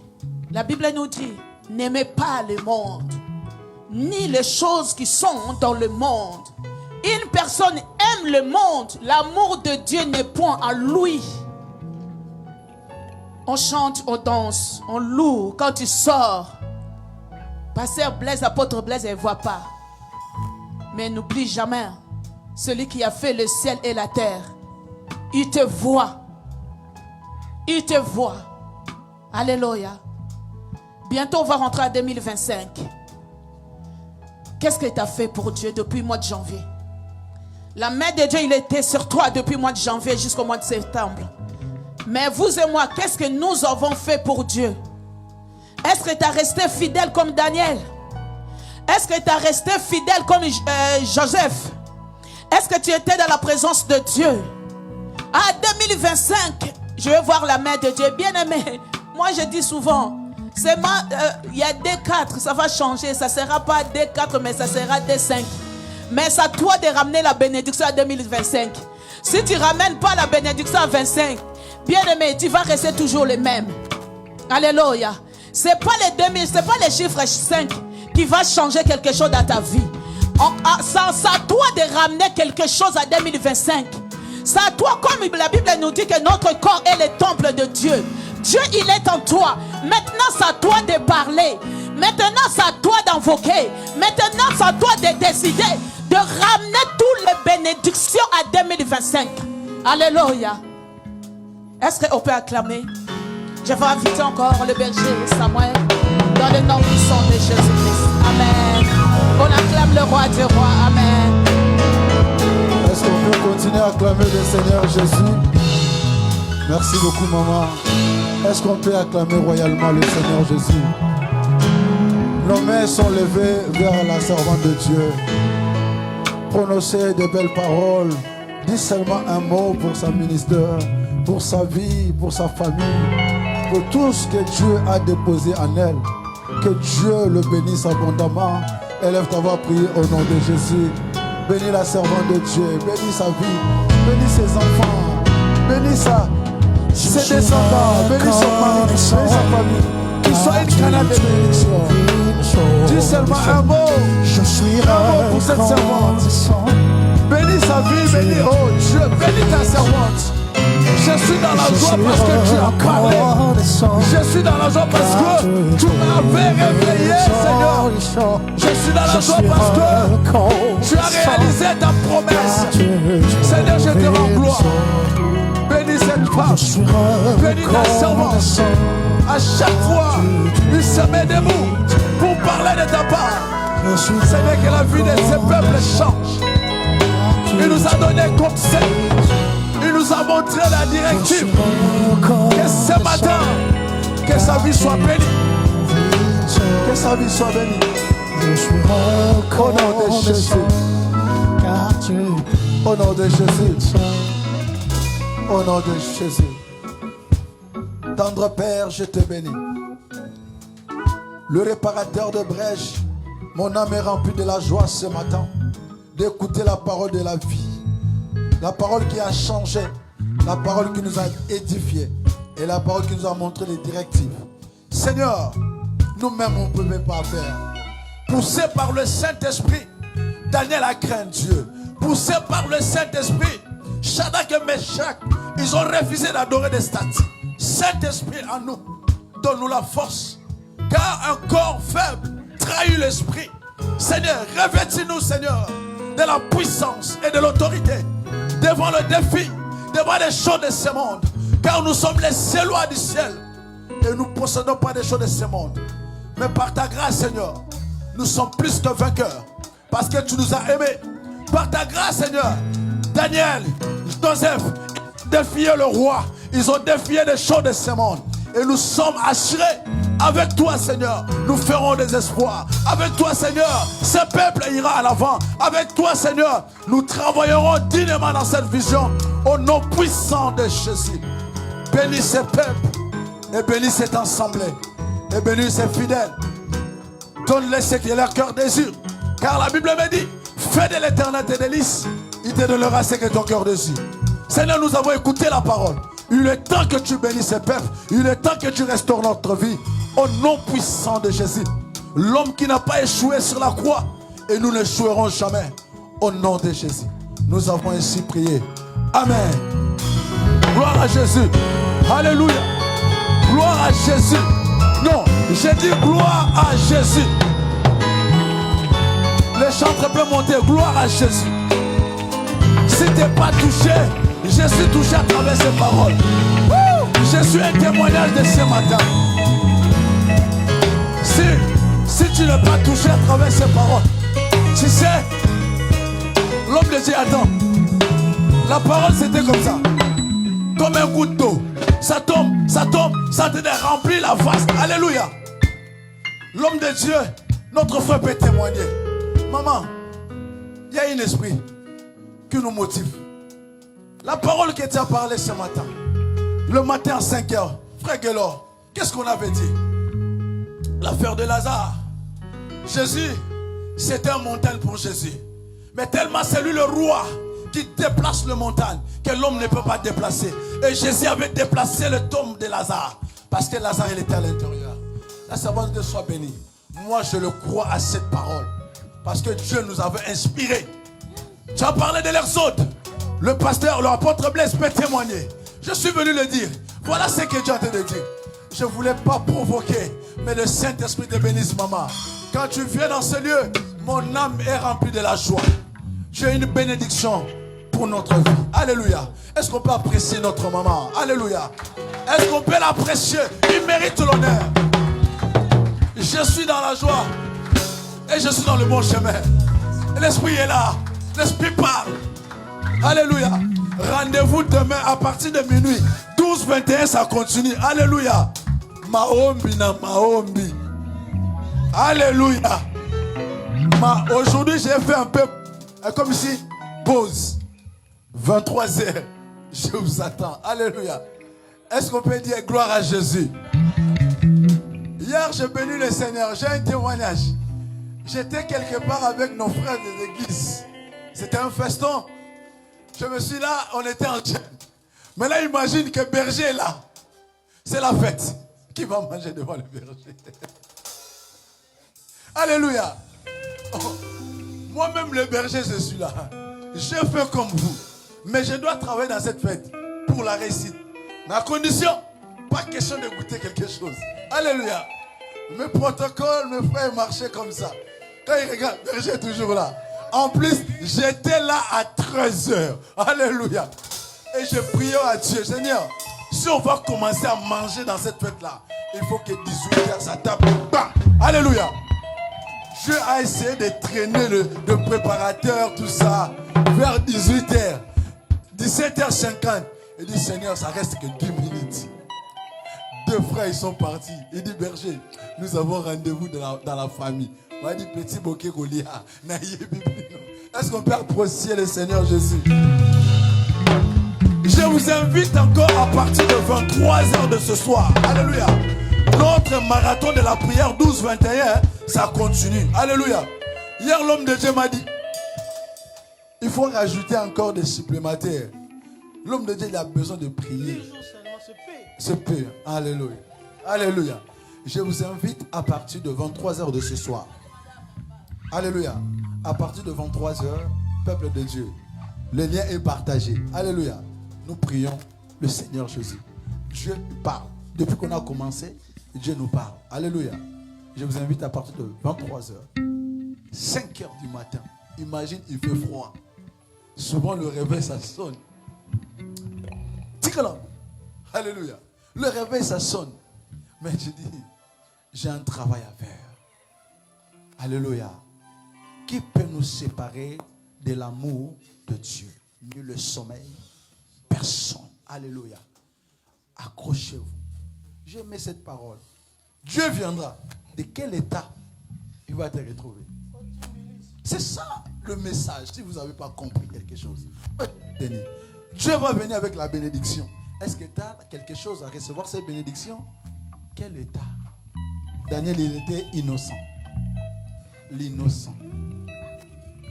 [SPEAKER 1] la Bible nous dit, n'aimez pas le monde, ni les choses qui sont dans le monde. Une personne aime le monde, l'amour de Dieu n'est point en lui. On chante, on danse, on loue. Quand tu sors, pasteur Blaise, apôtre Blaise, elle ne voit pas. Mais n'oublie jamais, celui qui a fait le ciel et la terre, il te voit. Il te voit. Alléluia. Bientôt, on va rentrer en 2025. Qu'est-ce que tu as fait pour Dieu depuis le mois de janvier? La main de Dieu, il était sur toi depuis le mois de janvier jusqu'au mois de septembre. Mais vous et moi, qu'est-ce que nous avons fait pour Dieu? Est-ce que tu as resté fidèle comme Daniel? Est-ce que tu as resté fidèle comme Joseph? Est-ce que tu étais dans la présence de Dieu? Ah, 2025, je vais voir la main de Dieu. Bien-aimé, moi je dis souvent, il y a D4, ça va changer. Ça ne sera pas D4, mais ça sera D5. Mais c'est à toi de ramener la bénédiction à 2025. Si tu ne ramènes pas la bénédiction à 25, bien-aimé, tu vas rester toujours le même. Alléluia. Ce n'est pas les 2000, ce n'est pas les chiffres 5 qui va changer quelque chose dans ta vie. C'est à toi de ramener quelque chose à 2025. C'est à toi, comme la Bible nous dit que notre corps est le temple de Dieu. Dieu, il est en toi. Maintenant, c'est à toi de parler. Maintenant, c'est à toi d'invoquer. Maintenant, c'est à toi de décider de ramener toutes les bénédictions à 2025. Alléluia. Est-ce qu'on peut acclamer? Je vais inviter encore le berger Samuel dans le nom puissant de Jésus-Christ. Amen. On acclame le roi des rois. Amen.
[SPEAKER 4] Est-ce qu'on peut continuer à acclamer le Seigneur Jésus? Merci beaucoup, maman. Est-ce qu'on peut acclamer royalement le Seigneur Jésus? Nos mains sont levées vers la servante de Dieu. Prononcez de belles paroles. Dis seulement un mot pour sa ministère, pour sa vie, pour sa famille, pour tout ce que Dieu a déposé en elle. Que Dieu le bénisse abondamment. Élève ta voix, prie au nom de Jésus. Bénis la servante de Dieu, bénis sa vie, bénis ses enfants, bénis ses descendants, bénis son mari, bénis sa famille. Qu'il soit une canal de bénédiction. Dis seulement un mot.
[SPEAKER 3] Je suis
[SPEAKER 4] pour cette servante. Bénis sa vie, bénis, oh Dieu, bénis ta servante. Je suis dans la joie parce que tu as parlé. Je suis dans la joie parce que tu m'avais réveillé, Seigneur. Je suis dans la joie parce que tu as réalisé ta promesse. Seigneur, je te rends gloire. Bénis cette femme. Bénis ta servante. À chaque fois, il se met debout pour parler de ta part. Seigneur, que la vie de ces peuples change. Il nous a donné conseil. Il nous a montré la directive. Que ce matin, que sa vie soit bénie. Que sa vie soit bénie. Au nom de Jésus. Au nom de Jésus. Au nom de Jésus. Tendre Père, je te bénis. Le réparateur de brèche, mon âme est remplie de la joie ce matin d'écouter la parole de la vie. La parole qui a changé, la parole qui nous a édifiés et la parole qui nous a montré les directives. Seigneur, nous-mêmes on ne pouvait pas faire. Poussé par le Saint-Esprit, Daniel a craint Dieu. Poussé par le Saint-Esprit, Shadrach et Meshach, ils ont refusé d'adorer des statues. Saint-Esprit en nous, donne-nous la force, car un corps faible trahit l'esprit. Seigneur, revêtis-nous, Seigneur, de la puissance et de l'autorité devant le défi, devant les choses de ce monde, car nous sommes les éloignés du ciel et nous ne possédons pas des choses de ce monde. Mais par ta grâce, Seigneur, nous sommes plus que vainqueurs parce que tu nous as aimés. Par ta grâce, Seigneur, Daniel, Joseph, défié le roi. Ils ont défié des choses de ce monde. Et nous sommes assurés. Avec toi, Seigneur, nous ferons des espoirs. Avec toi, Seigneur, ce peuple ira à l'avant. Avec toi, Seigneur, nous travaillerons dignement dans cette vision. Au nom puissant de Jésus. Bénis ce peuple. Et bénis cette assemblée. Et bénis ces fidèles. Donne-les ce que leur cœur désire. Car la Bible me dit, fais de l'éternel tes délices. Il te donnera ce que ton cœur désire. Seigneur, nous avons écouté la parole. Il est temps que tu bénisses ce peuple. Il est temps que tu restaures notre vie. Au nom puissant de Jésus. L'homme qui n'a pas échoué sur la croix. Et nous n'échouerons jamais. Au nom de Jésus. Nous avons ainsi prié. Amen. Gloire à Jésus. Alléluia. Jésus. Non, j'ai dit gloire à Jésus. Les chantres peuvent monter, gloire à Jésus. Si tu n'es pas touché, je suis touché à travers ces paroles. Je suis un témoignage de ce matin. Si tu n'es pas touché à travers ces paroles, tu sais, l'homme de Dieu, attends. La parole c'était comme ça. Comme un coup d'eau. Ça tombe, ça te remplit la face. Alléluia. L'homme de Dieu, notre frère peut témoigner. Maman, il y a un esprit qui nous motive. La parole que tu as parlé ce matin, le matin à 5 heures, frère Guélor, qu'est-ce qu'on avait dit? L'affaire de Lazare. Jésus, c'était une montagne pour Jésus. Mais tellement c'est lui le roi qui déplace le montagne que l'homme ne peut pas déplacer. Et Jésus avait déplacé le tombe de Lazare parce que Lazare il était à l'intérieur. La servante de Dieu soit bénie. Moi je le crois à cette parole parce que Dieu nous avait inspiré. Tu as parlé de l'Exode. Le pasteur, l'apôtre Blaise peut témoigner. Je suis venu le dire. Voilà ce que Dieu a en train de dire. Je ne voulais pas provoquer, mais le Saint-Esprit te bénisse, maman. Quand tu viens dans ce lieu, mon âme est remplie de la joie. J'ai une bénédiction pour notre vie. Alléluia. Est-ce qu'on peut apprécier notre maman? Alléluia. Est-ce qu'on peut l'apprécier? Il mérite l'honneur. Je suis dans la joie. Et je suis dans le bon chemin. L'Esprit est là. L'Esprit parle. Alléluia. Rendez-vous demain à partir de minuit. 12-21, ça continue. Alléluia. Maombi na maombi. Alléluia. Aujourd'hui, j'ai fait un peu comme ici, pause. 23h. Je vous attends. Alléluia. Est-ce qu'on peut dire gloire à Jésus? Hier, j'ai béni le Seigneur. J'ai un témoignage. J'étais quelque part avec nos frères de l'église. C'était un feston. Je me suis là, on était en chaîne. Mais là, imagine que berger est là. C'est la fête. Qui va manger devant le berger? Alléluia. Oh. Moi-même, le berger, je suis là. Je fais comme vous. Mais je dois travailler dans cette fête pour la réussite. Mais à condition, pas question de goûter quelque chose. Alléluia. Mes protocoles, mes frères marchaient comme ça. Quand ils regardent, le berger est toujours là. En plus, j'étais là à 13h. Alléluia. Et je priais à Dieu. Seigneur, si on va commencer à manger dans cette fête-là, il faut que 18h, ça tape. Bam. Alléluia. Dieu a essayé de traîner le préparateur, tout ça, vers 18h. 17h50. Il dit, Seigneur, ça reste que 10 minutes. Deux frères, ils sont partis. Il dit, berger, nous avons rendez-vous dans la famille. On va dire, petit bouquet Goliath. Est-ce qu'on peut apprécier le Seigneur Jésus? Je vous invite encore à partir de 23h de ce soir. Alléluia. Notre marathon de la prière 12-21, ça continue. Alléluia. Hier, l'homme de Dieu m'a dit, il faut rajouter encore des supplémentaires. L'homme de Dieu, il a besoin de prier. C'est peu. Alléluia. Alléluia. Je vous invite à partir de 23h de ce soir. Alléluia. À partir de 23h, peuple de Dieu, le lien est partagé. Alléluia. Nous prions le Seigneur Jésus. Dieu parle. Depuis qu'on a commencé, Dieu nous parle. Alléluia. Je vous invite à partir de 23h, 5h du matin. Imagine, il fait froid. Souvent, le réveil, ça sonne. Alléluia. Le réveil, ça sonne. Mais je dis, j'ai un travail à faire. Alléluia. Qui peut nous séparer de l'amour de Dieu? Ni le sommeil, personne. Alléluia. Accrochez-vous. J'aime cette parole. Dieu viendra. De quel état il va te retrouver? C'est ça le message. Si vous n'avez pas compris quelque chose, Dieu va venir avec la bénédiction. Est-ce que tu as quelque chose à recevoir cette bénédiction? Quel état? Daniel, il était innocent. L'innocent.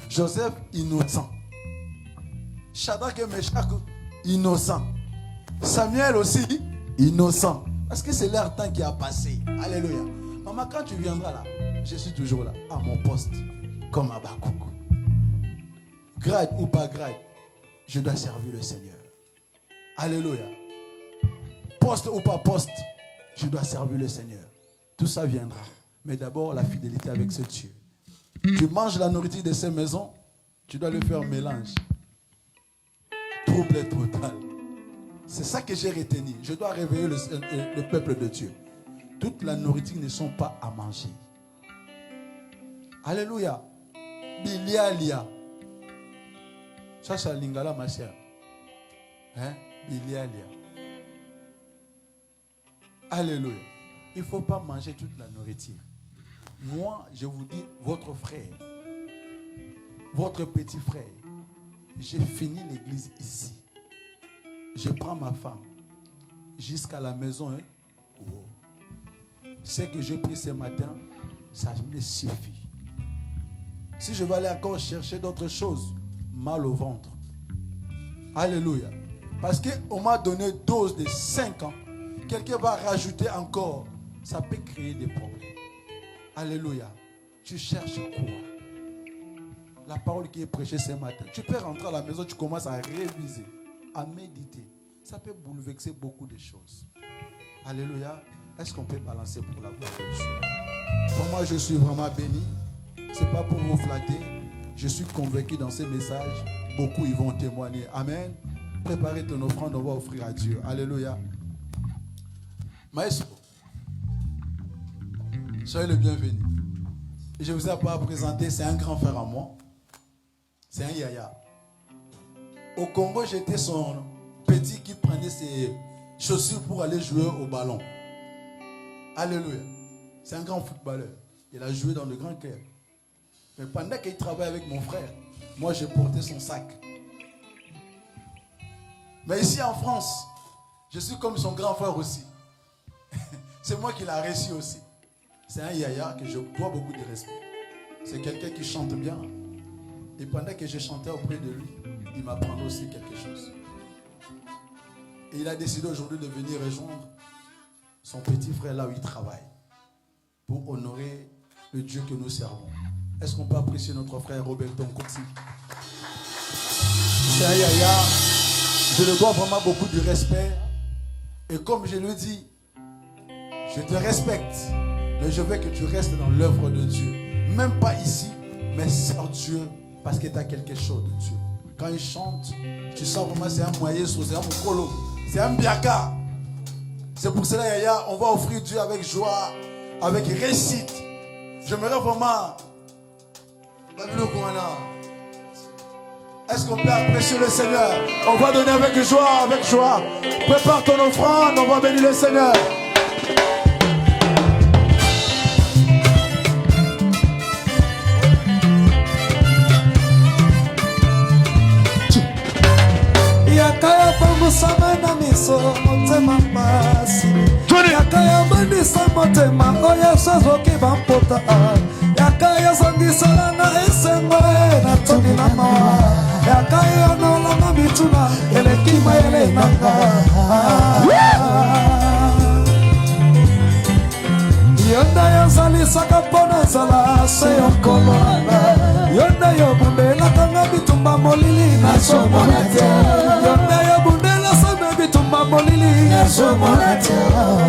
[SPEAKER 4] Joseph, innocent. Shadrach et Meshach, innocent. Samuel aussi, innocent. Parce que c'est leur temps qui a passé. Alléluia. Maman, quand tu viendras là, je suis toujours là, à mon poste, comme Habakkuk. Grade ou pas grade, je dois servir le Seigneur. Alléluia. Poste ou pas poste, je dois servir le Seigneur. Tout ça viendra. Mais d'abord, la fidélité avec ce Dieu. Tu manges la nourriture de ces maisons, tu dois le faire mélange. Trouble total. C'est ça que j'ai retenu. Je dois réveiller le peuple de Dieu. Toute la nourriture ne sont pas à manger. Alléluia. Bilialia. Ça, c'est Lingala, ma chère. Hein? Bilialia. Alléluia. Il ne faut pas manger toute la nourriture. Moi, je vous dis, votre frère, votre petit frère, j'ai fini l'église ici. Je prends ma femme jusqu'à la maison. Hein? Wow. Ce que j'ai pris ce matin, ça me suffit. Si je vais aller encore chercher d'autres choses, mal au ventre. Alléluia. Parce qu'on m'a donné une dose de 5 ans. Quelqu'un va rajouter encore. Ça peut créer des problèmes. Alléluia. Tu cherches quoi? La parole qui est prêchée ce matin. Tu peux rentrer à la maison, tu commences à réviser, à méditer. Ça peut bouleverser beaucoup de choses. Alléluia. Est-ce qu'on peut balancer pour la gloire de Dieu? Pour moi, je suis vraiment béni. Ce n'est pas pour vous flatter. Je suis convaincu dans ces messages. Beaucoup ils vont témoigner. Amen. Préparez ton offrande, on va offrir à Dieu. Alléluia. Maestro, soyez le bienvenu. Et je vous ai pas présenté, c'est un grand frère à moi. C'est un yaya. Au Congo, j'étais son petit qui prenait ses chaussures pour aller jouer au ballon. Alléluia. C'est un grand footballeur. Il a joué dans le grand club. Mais pendant qu'il travaille avec mon frère, moi j'ai porté son sac. Mais ici en France, je suis comme son grand frère aussi. C'est moi qui l'ai reçu aussi. C'est un yaya que je dois beaucoup de respect. C'est quelqu'un qui chante bien. Et pendant que je chantais auprès de lui, il m'apprendait aussi quelque chose. Et il a décidé aujourd'hui de venir rejoindre son petit frère là où il travaille. Pour honorer le Dieu que nous servons. Est-ce qu'on peut apprécier notre frère Roberto Nkotsi? C'est un yaya. Je lui dois vraiment beaucoup de respect. Et comme je lui dis, je te respecte, mais je veux que tu restes dans l'œuvre de Dieu. Même pas ici, mais sers Dieu parce que tu as quelque chose de Dieu. Quand il chante, tu sens vraiment c'est un moyesso, c'est un mokolo, c'est un biaka. C'est pour cela, Yaya, on va offrir Dieu avec joie, avec réussite. J'aimerais vraiment... Est-ce qu'on peut apprécier le Seigneur? On va donner avec joie, avec joie. Prépare ton offrande, on va bénir le Seigneur.
[SPEAKER 5] Yakaya pamusama na miso motema masi. Yakaya bandisa motema oya sazoki bampota. Yakaya zangisala na esengo na toni na mawa. Yakaya no la mituna elekima ele nanga. Yonda yazali sakapona zala seyo kolona. Yonda yobundela kanga bitumba molili na somonate. Yonda yobundela sabe bitumba molili na somonate.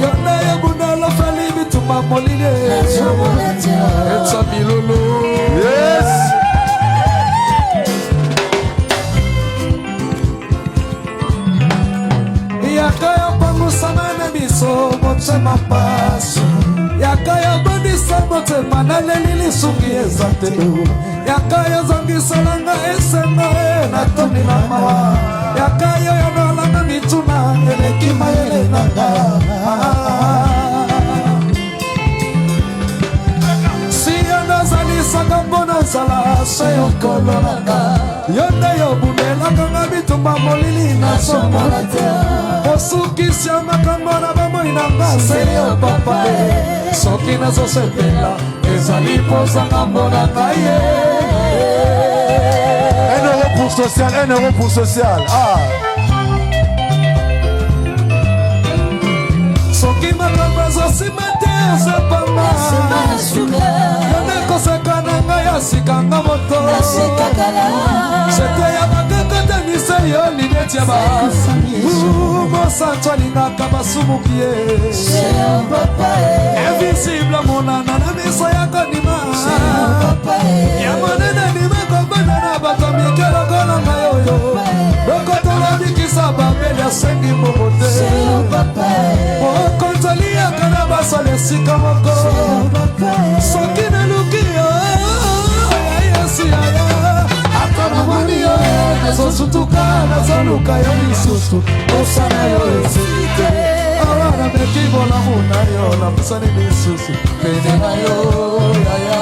[SPEAKER 5] Yonda yobundela fali bitumba molili na somonate. It's a milolo. Yes. Yakaya pangu sana biso motema paso. Yakaya bandisa motema na lelili sungi ezatelu. Yakaya zangi salanga esenga na toni na mawa. Yakaya yanalanga mituna elekima ele nanga. Siyana zali sakambona zala seyo kolonanga. Yonda yobundela kanga bitumba molili na somonate. Osuki siama kambona bamo inanga seyo papa. Soki nazo sepela ezali posanga mbona kaye.
[SPEAKER 4] 1 euro pour social, 1 euro pour social. Ah.
[SPEAKER 5] Soki makamba zosimete sepama. Yone koseka nanga ya sikanga moto. Sete ya makekete mise seyo linetiaba mosantu alingaka basumuki ye invisible monana na miso ya kondima ya monene nimekobanda na bato mike lokola ngai oyo lokotola bikisa babeli asengi mbongo te okontoliaka na basala esika moko soki naluki yo ya yesu yaya ata namoni yo nazosutuka nazoluka yo lisusu osana yo esite awana meki bolamu na yo napusani lisusu pene na yo yaya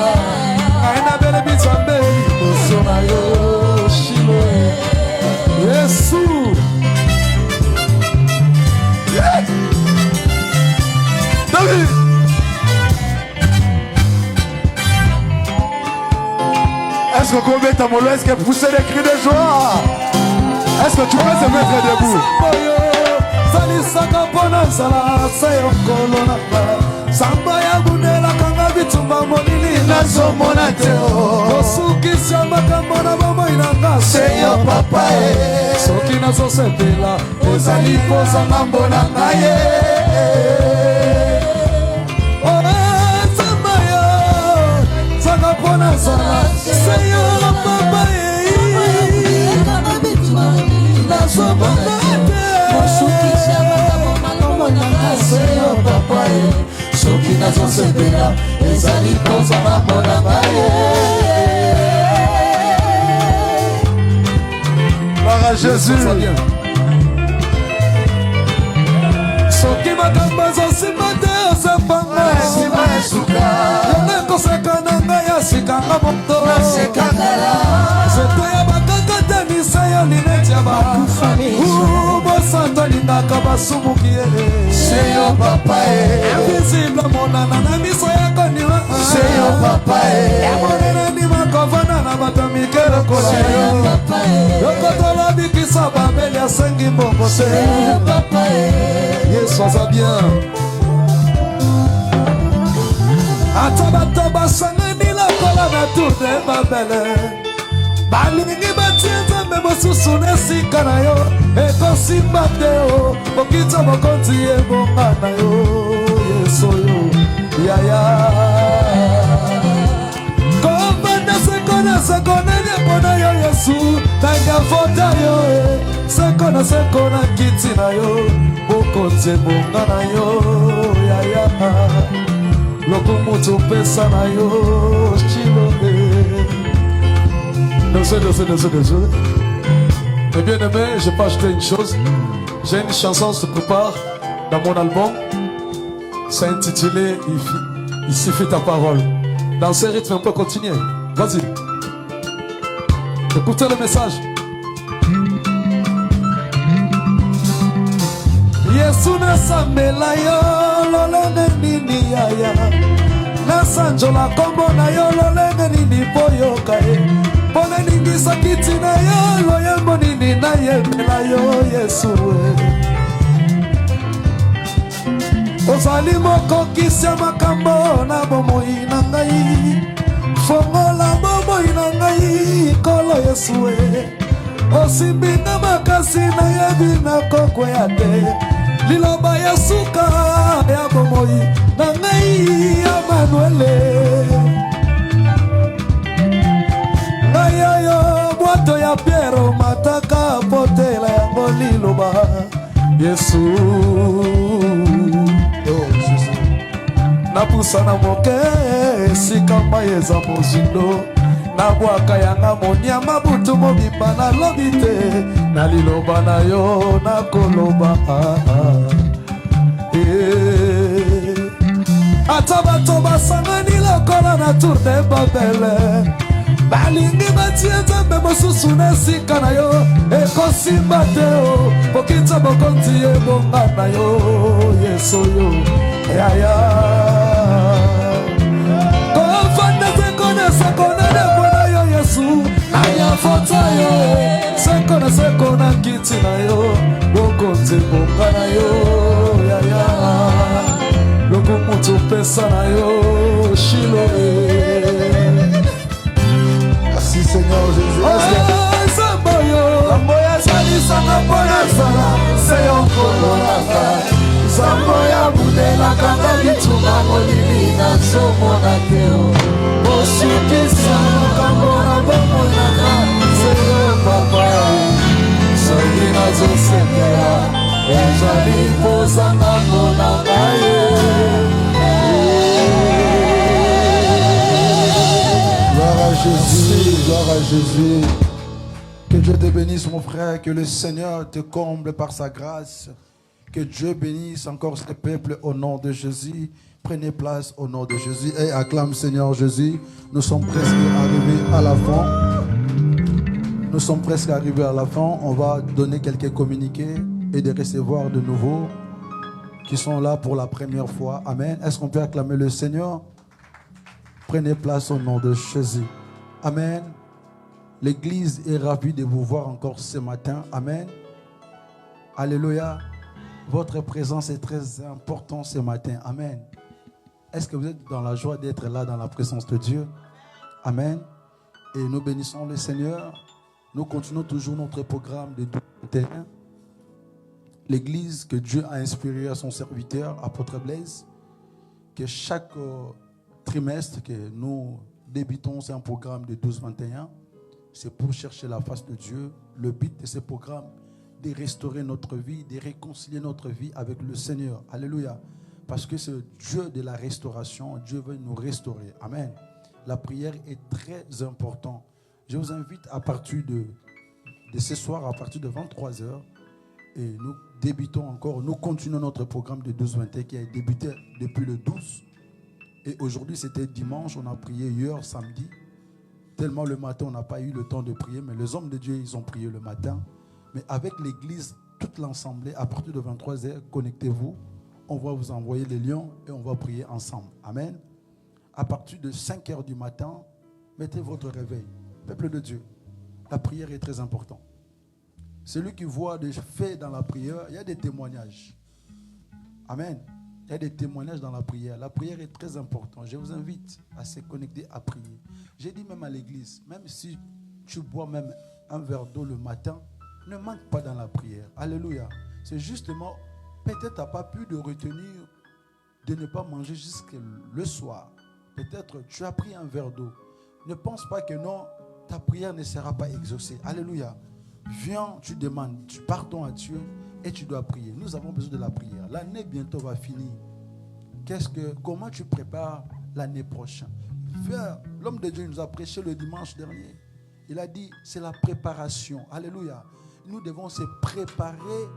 [SPEAKER 5] aina bele bizambe liboso na yo shilo yesu. David, est-ce que combien ta mollo, est-ce que pousser des cris de joie? Est-ce que tu peux te mettre debout? Salisaka pona sala sayo kolona samba ya bunela kanga bitumba molili na somona teo osukisa makambo na mama inanga seyo papa soki na sosepela ezali poza mambo na ngaye samba ya saka pona sala seyo papa kanga bitumba na somona seyo papa soki nazosepela ezali poza mambo na ngaye. Gloire à Jésus. Soki makambo azosima te osepanga yone koseka na ngai asikanga moto zeto ya bakaka te misayo lineti ya bakufamosanto alingaka basumuki ye seyo papa invisible monana na miso ya koniwa seyo papa emonene ndima kovanda na bato mike lokola yokotola bikisa babeli asengi mbongo te yesu aza bien ata bato basangani lokola na tour de babele balingi batie nzambe mosusu na esika na yo ekosimba te o okita mokonzi ebonga na yo yesu oyo yaya kobanda seko na seko nani mpona yo yesu tanga fota yo seko na kiti na yo mokonzi ebonga na yo yaya lokomutu pesa na yo chilobe. Désolé. Mais bien aimé, je peux ajouter une chose. J'ai une chanson se prépare dans mon album. C'est intitulé Il suffit ta parole. Dans ce rythme, on peut continuer. Vas-y. Écoutez le message. Yesu nasambela yo lolenge nini yaya nasanjola kombo na yo lolenge nini boyoka ye pona ningisa kiti na yo loyembo nini nayembela yo Yesu ozali mokokisi ya makambo na bomoi na ngai fongola bomoi na ngai kolo Yesu osimbinga makasi nayebi nakokwea te liloba ya suka ya bomoi na ngai ya manuele ngai yo bwato ya Piero mataka potela yango liloba Yesu napusa na moke esika mai eza mozindo nabwaka yanga monyama butu mobimba nalobi te na liloba na yo nakoloba ata bato basangani lokola na tour de babele balingi batie nzambe mosusu na esika na yo ekosimba te o pokita bokonzi ebonga na yo Yesu yo yaya kofanda sekona sekona debona yo Yesu aya fota yo sekona kiti na yo bokonzi ebonga na yo yaya loko mutu pesa na yo shilo
[SPEAKER 4] Merci Seigneur Jésus.
[SPEAKER 5] Samboyo
[SPEAKER 4] à Jésus. Que Dieu te bénisse, mon frère. Que le Seigneur te comble par sa grâce. Que Dieu bénisse encore ce peuple au nom de Jésus. Prenez place au nom de Jésus et acclame Seigneur Jésus. Nous sommes presque arrivés à la fin. Nous sommes presque arrivés à la fin. On va donner quelques communiqués et de recevoir de nouveaux qui sont là pour la première fois. Amen. Est-ce qu'on peut acclamer le Seigneur? Prenez place au nom de Jésus. Amen. L'église est ravie de vous voir encore ce matin. Amen. Alléluia. Votre présence est très importante ce matin. Amen. Est-ce que vous êtes dans la joie d'être là dans la présence de Dieu? Amen. Et nous bénissons le Seigneur. Nous continuons toujours notre programme de 12-21. L'église que Dieu a inspirée à son serviteur, apôtre Blaise, que chaque trimestre que nous débutons, c'est un programme de 12-21. C'est pour chercher la face de Dieu. Le but de ce programme, de restaurer notre vie, de réconcilier notre vie avec le Seigneur. Alléluia. Parce que c'est Dieu de la restauration. Dieu veut nous restaurer. Amen. La prière est très importante. Je vous invite à partir de ce soir, à partir de 23h, et nous débutons encore, nous continuons notre programme de 12-21 qui a débuté depuis le 12. Et aujourd'hui, c'était dimanche, on a prié hier, samedi. Tellement le matin, on n'a pas eu le temps de prier, mais les hommes de Dieu, ils ont prié le matin. Mais avec l'église, toute l'assemblée, à partir de 23h, connectez-vous. On va vous envoyer les liens et on va prier ensemble. Amen. À partir de 5h du matin, mettez votre réveil. Peuple de Dieu, la prière est très importante. Celui qui voit des faits dans la prière, il y a des témoignages. Amen. Il y a des témoignages dans la prière. La prière est très importante. Je vous invite à se connecter à prier. J'ai dit même à l'église, même si tu bois même un verre d'eau le matin, ne manque pas dans la prière. Alléluia. C'est justement, peut-être tu n'as pas pu de retenir de ne pas manger jusqu'à le soir. Peut-être tu as pris un verre d'eau. Ne pense pas que non, ta prière ne sera pas exaucée. Alléluia. Viens, tu demandes, tu partons à Dieu et tu dois prier. Nous avons besoin de la prière. L'année bientôt va finir. Comment tu prépares l'année prochaine? L'homme de Dieu nous a prêché le dimanche dernier. Il a dit, c'est la préparation. Alléluia. Nous devons se préparer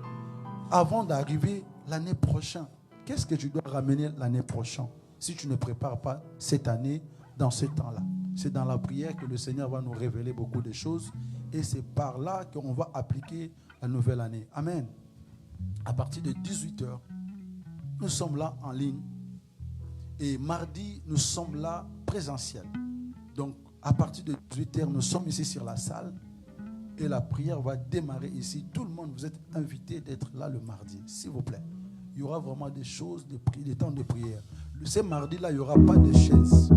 [SPEAKER 4] avant d'arriver l'année prochaine. Qu'est-ce que tu dois ramener l'année prochaine si tu ne prépares pas cette année dans ce temps-là? C'est dans la prière que le Seigneur va nous révéler beaucoup de choses et c'est par là qu'on va appliquer la nouvelle année. Amen. À partir de 18h, nous sommes là en ligne et mardi, nous sommes là présentiel. Donc, à partir de 18h, nous sommes ici sur la salle et la prière va démarrer ici. Tout le monde, vous êtes invités d'être là le mardi, s'il vous plaît. Il y aura vraiment des choses, des temps de prière. Ce mardi-là, il n'y aura pas de chaises.